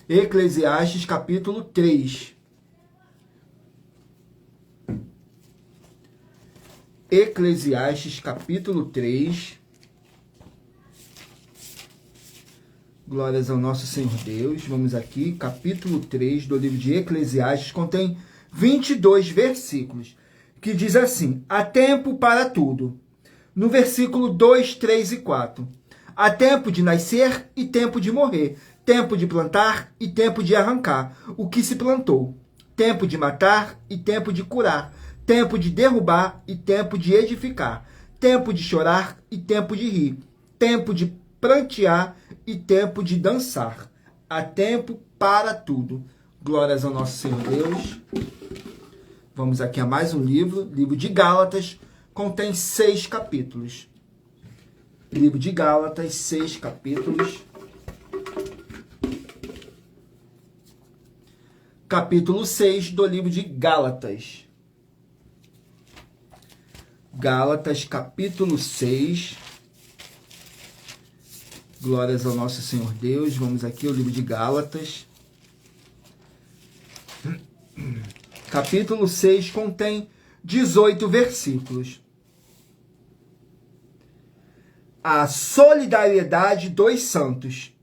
Eclesiastes, capítulo 3. Eclesiastes, capítulo 3. Glórias ao nosso Senhor Deus. Vamos aqui, capítulo 3 do livro de Eclesiastes, contém 22 versículos, que diz assim: há tempo para tudo. No versículo 2, 3 e 4. Há tempo de nascer e tempo de morrer, tempo de plantar e tempo de arrancar o que se plantou, tempo de matar e tempo de curar, tempo de derrubar e tempo de edificar, tempo de chorar e tempo de rir, tempo de prantear e tempo de dançar. Há tempo para tudo. Glórias ao nosso Senhor Deus. Vamos aqui a mais um livro. Livro de Gálatas, contém 6 capítulos. Livro de Gálatas, 6 capítulos. Capítulo 6 do livro de Gálatas. Gálatas, capítulo 6. Glórias ao nosso Senhor Deus. Vamos aqui ao livro de Gálatas. Capítulo 6 contém 18 versículos. A solidariedade dos santos.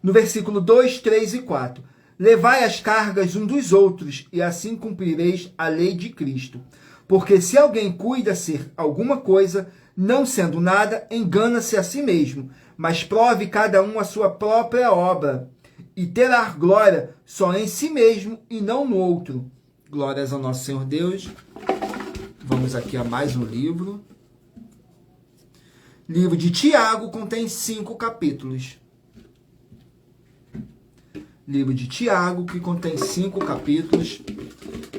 No versículo 2, 3 e 4. Levai as cargas uns dos outros, e assim cumprireis a lei de Cristo. Porque se alguém cuida ser alguma coisa, não sendo nada, engana-se a si mesmo, mas prove cada um a sua própria obra, e terá glória só em si mesmo e não no outro. Glórias ao nosso Senhor Deus. Vamos aqui a mais um livro. Livro de Tiago contém 5 capítulos. Livro de Tiago, que contém 5 capítulos.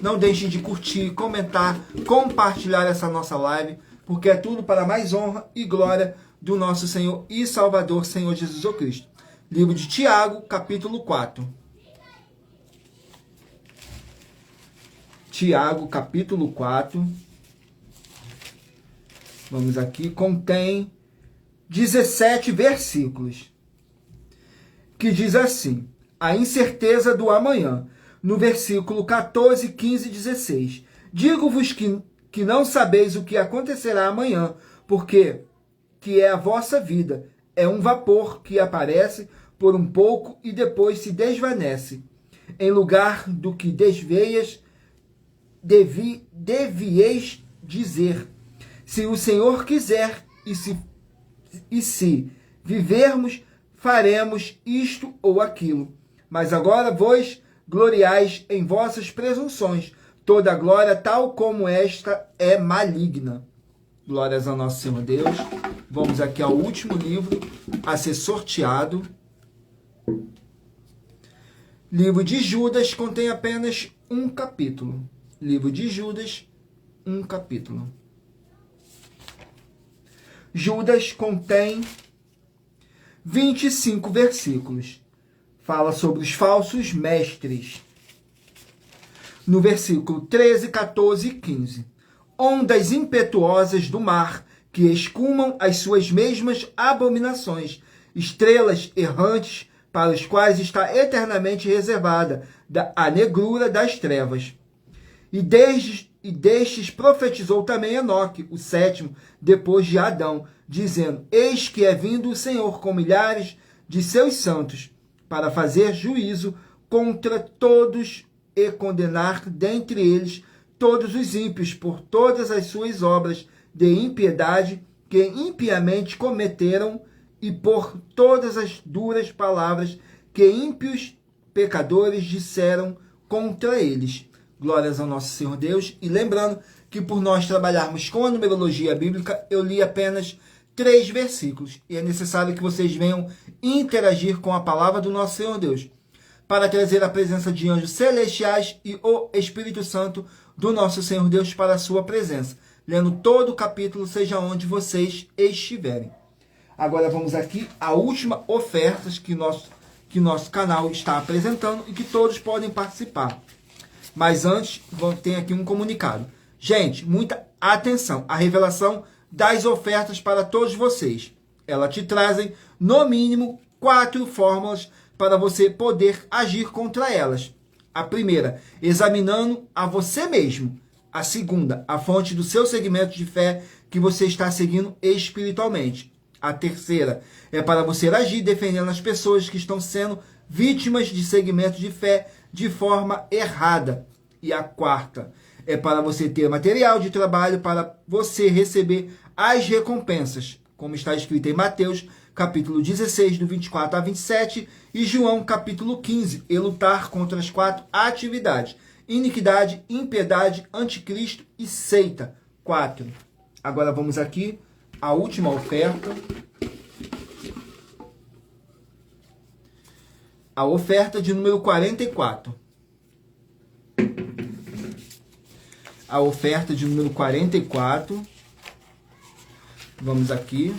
Não deixem de curtir, comentar, compartilhar essa nossa live, porque é tudo para mais honra e glória do nosso Senhor e Salvador, Senhor Jesus Cristo. Livro de Tiago, capítulo 4. Tiago, capítulo 4. Vamos aqui, contém 17 versículos, que diz assim: a incerteza do amanhã. No versículo 14, 15 e 16. Digo-vos que não sabeis o que acontecerá amanhã, porque que é a vossa vida. É um vapor que aparece por um pouco e depois se desvanece. Em lugar do que desveias, devieis dizer: se o Senhor quiser, e se vivermos, faremos isto ou aquilo. Mas agora vos gloriais em vossas presunções. Toda glória, tal como esta, é maligna. Glórias ao nosso Senhor Deus. Vamos aqui ao último livro a ser sorteado. Livro de Judas contém apenas um capítulo. Livro de Judas, um capítulo. Judas contém 25 versículos. Fala sobre os falsos mestres. No versículo 13, 14 e 15. Ondas impetuosas do mar, que escumam as suas mesmas abominações, estrelas errantes, para os quais está eternamente reservada a negrura das trevas. E destes profetizou também Enoque, o 7º, depois de Adão, dizendo: eis que é vindo o Senhor com milhares de seus santos, para fazer juízo contra todos e condenar dentre eles todos os ímpios por todas as suas obras de impiedade que impiamente cometeram e por todas as duras palavras que ímpios pecadores disseram contra eles. Glórias ao nosso Senhor Deus. E lembrando que por nós trabalharmos com a numerologia bíblica, eu li apenas 3 versículos. E é necessário que vocês venham interagir com a palavra do nosso Senhor Deus, para trazer a presença de anjos celestiais e o Espírito Santo do nosso Senhor Deus para a sua presença. Lendo todo o capítulo, seja onde vocês estiverem. Agora vamos aqui à última oferta que nosso canal está apresentando e que todos podem participar. Mas antes, tem aqui um comunicado. Gente, muita atenção. A revelação das ofertas para todos vocês. Elas te trazem, no mínimo, 4 fórmulas para você poder agir contra elas. A primeira, examinando a você mesmo. A segunda, a fonte do seu segmento de fé que você está seguindo espiritualmente. A terceira é para você agir defendendo as pessoas que estão sendo vítimas de segmentos de fé de forma errada. E a quarta é para você ter material de trabalho para você receber as recompensas, como está escrito em Mateus, capítulo 16, do 24 a 27, e João, capítulo 15, e lutar contra as 4 atividades: iniquidade, impiedade, anticristo e seita. 4. Agora vamos aqui à última oferta. A oferta de número 44. A oferta de número 44. Vamos aqui.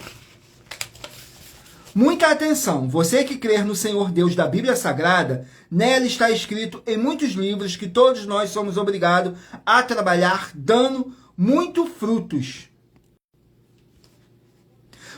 Muita atenção! Você que crer no Senhor Deus da Bíblia Sagrada, nela está escrito em muitos livros que todos nós somos obrigados a trabalhar dando muitos frutos.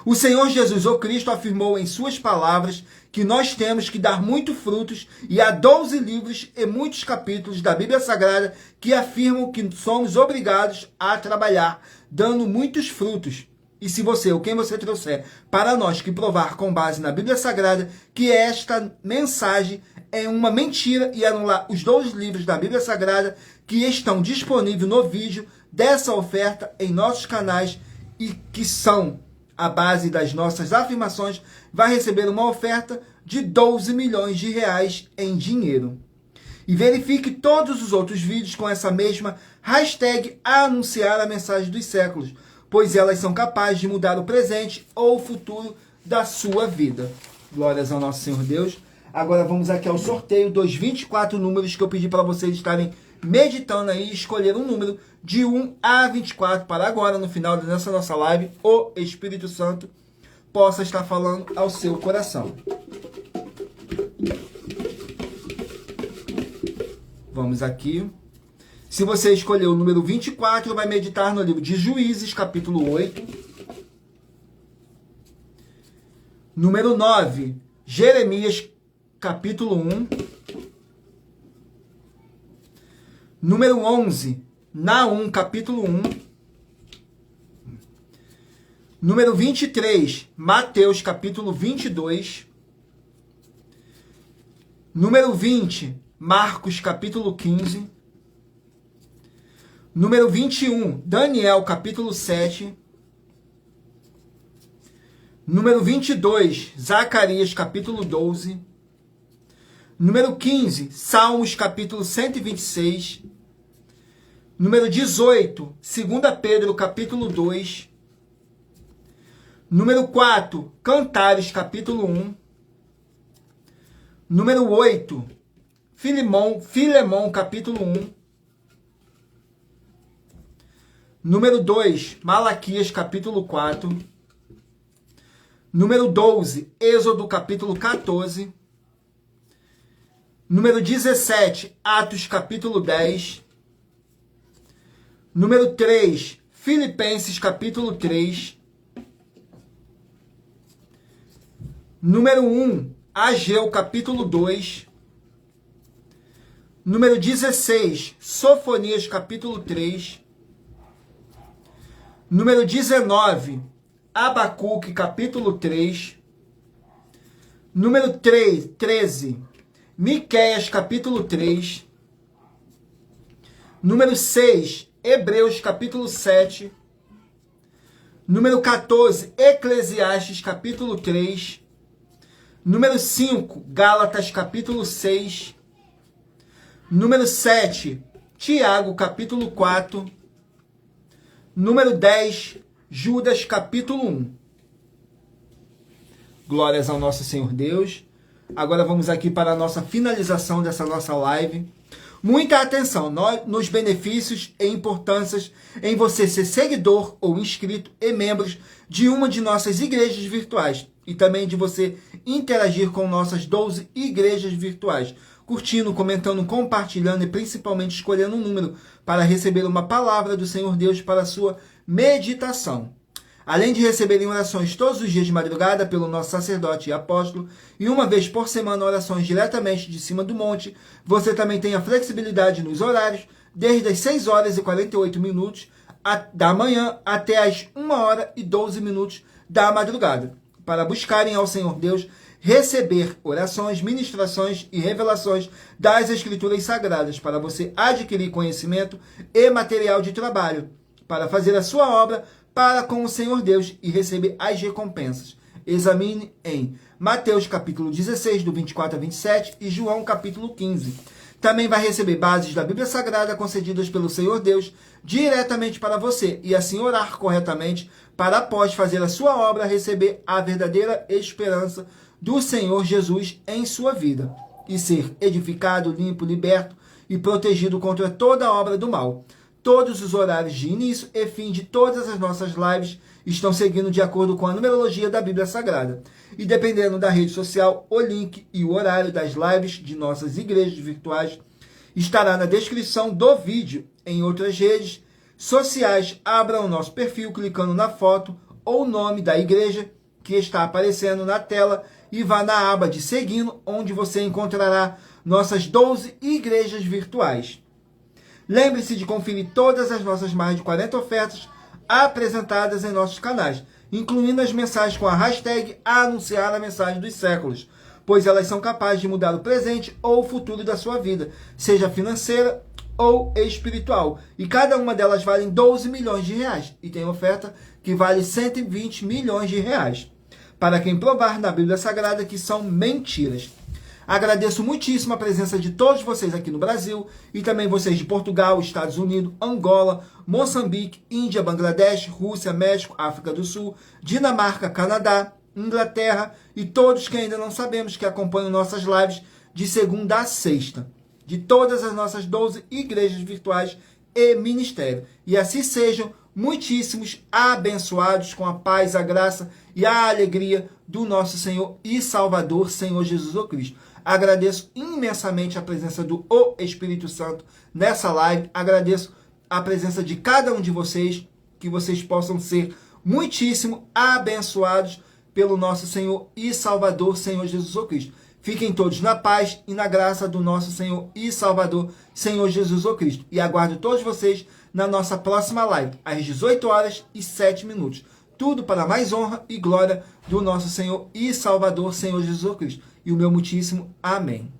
O Senhor Jesus, o Cristo, afirmou em suas palavras que nós temos que dar muitos frutos, e há 12 livros e muitos capítulos da Bíblia Sagrada que afirmam que somos obrigados a trabalhar dando muitos frutos. E se você ou quem você trouxer para nós que provar com base na Bíblia Sagrada que esta mensagem é uma mentira e anular os 12 livros da Bíblia Sagrada que estão disponíveis no vídeo dessa oferta em nossos canais e que são a base das nossas afirmações, vai receber uma oferta de 12 milhões de reais em dinheiro. E verifique todos os outros vídeos com essa mesma hashtag anunciar a mensagem dos séculos, pois elas são capazes de mudar o presente ou o futuro da sua vida. Glórias ao nosso Senhor Deus. Agora vamos aqui ao sorteio dos 24 números que eu pedi para vocês estarem meditando aí, escolher um número de 1 a 24 para agora, no final dessa nossa live, o Espírito Santo possa estar falando ao seu coração. Vamos aqui. Se você escolher o número 24, vai meditar no livro de Juízes, capítulo 8. Número 9, Jeremias, capítulo 1. Número 11, Naum, capítulo 1. Número 23, Mateus, capítulo 22. Número 20, Marcos, capítulo 15. Número 21, Daniel, capítulo 7. Número 22, Zacarias, capítulo 12. Número 15, Salmos, capítulo 126. Número 18, 2 Pedro, capítulo 2. Número 4, Cantares, capítulo 1. Número 8, Filemão, capítulo 1. Número 2, Malaquias, capítulo 4. Número 12, Êxodo, capítulo 14. Número 17, Atos, capítulo 10. Número 3, Filipenses, capítulo 3. Número 1, Ageu, capítulo 2. Número 16, Sofonias, capítulo 3. Número 19, Abacuque, capítulo 3. Número 13, Miqueias, capítulo 3. Número 6, Hebreus, capítulo 7. Número 14, Eclesiastes, capítulo 3. Número 5, Gálatas, capítulo 6. Número 7, Tiago, capítulo 4. Número 10, Judas, capítulo 1. Glórias ao nosso Senhor Deus. Agora vamos aqui para a nossa finalização dessa nossa live. Muita atenção nos benefícios e importâncias em você ser seguidor ou inscrito e membros de uma de nossas igrejas virtuais e também de você interagir com nossas 12 igrejas virtuais, curtindo, comentando, compartilhando e principalmente escolhendo um número para receber uma palavra do Senhor Deus para a sua meditação. Além de receberem orações todos os dias de madrugada pelo nosso sacerdote e apóstolo, e uma vez por semana orações diretamente de cima do monte, você também tem a flexibilidade nos horários, desde as 6 horas e 48 minutos da manhã até as 1 hora e 12 minutos da madrugada, para buscarem ao Senhor Deus receber orações, ministrações e revelações das Escrituras Sagradas, para você adquirir conhecimento e material de trabalho, para fazer a sua obra para com o Senhor Deus e receber as recompensas. Examine em Mateus capítulo 16, do 24 a 27 e João capítulo 15. Também vai receber bases da Bíblia Sagrada concedidas pelo Senhor Deus diretamente para você e assim orar corretamente para após fazer a sua obra receber a verdadeira esperança do Senhor Jesus em sua vida e ser edificado, limpo, liberto e protegido contra toda obra do mal. Todos os horários de início e fim de todas as nossas lives estão seguindo de acordo com a numerologia da Bíblia Sagrada. E dependendo da rede social, o link e o horário das lives de nossas igrejas virtuais estará na descrição do vídeo. Em outras redes sociais, abra o nosso perfil clicando na foto ou nome da igreja que está aparecendo na tela e vá na aba de seguindo, onde você encontrará nossas 12 igrejas virtuais. Lembre-se de conferir todas as nossas mais de 40 ofertas apresentadas em nossos canais, incluindo as mensagens com a hashtag Anunciar a Mensagem dos Séculos, pois elas são capazes de mudar o presente ou o futuro da sua vida, seja financeira ou espiritual. E cada uma delas vale 12 milhões de reais e tem oferta que vale 120 milhões de reais, para quem provar na Bíblia Sagrada que são mentiras. Agradeço muitíssimo a presença de todos vocês aqui no Brasil e também vocês de Portugal, Estados Unidos, Angola, Moçambique, Índia, Bangladesh, Rússia, México, África do Sul, Dinamarca, Canadá, Inglaterra e todos que ainda não sabemos que acompanham nossas lives de segunda a sexta, de todas as nossas 12 igrejas virtuais e ministério. E assim sejam muitíssimos abençoados com a paz, a graça e a alegria do nosso Senhor e Salvador, Senhor Jesus Cristo. Agradeço imensamente a presença do Espírito Santo nessa live. Agradeço a presença de cada um de vocês, que vocês possam ser muitíssimo abençoados pelo nosso Senhor e Salvador, Senhor Jesus Cristo. Fiquem todos na paz e na graça do nosso Senhor e Salvador, Senhor Jesus Cristo. E aguardo todos vocês na nossa próxima live, às 18 horas e 7 minutos. Tudo para mais honra e glória do nosso Senhor e Salvador, Senhor Jesus Cristo. E o meu muitíssimo amém.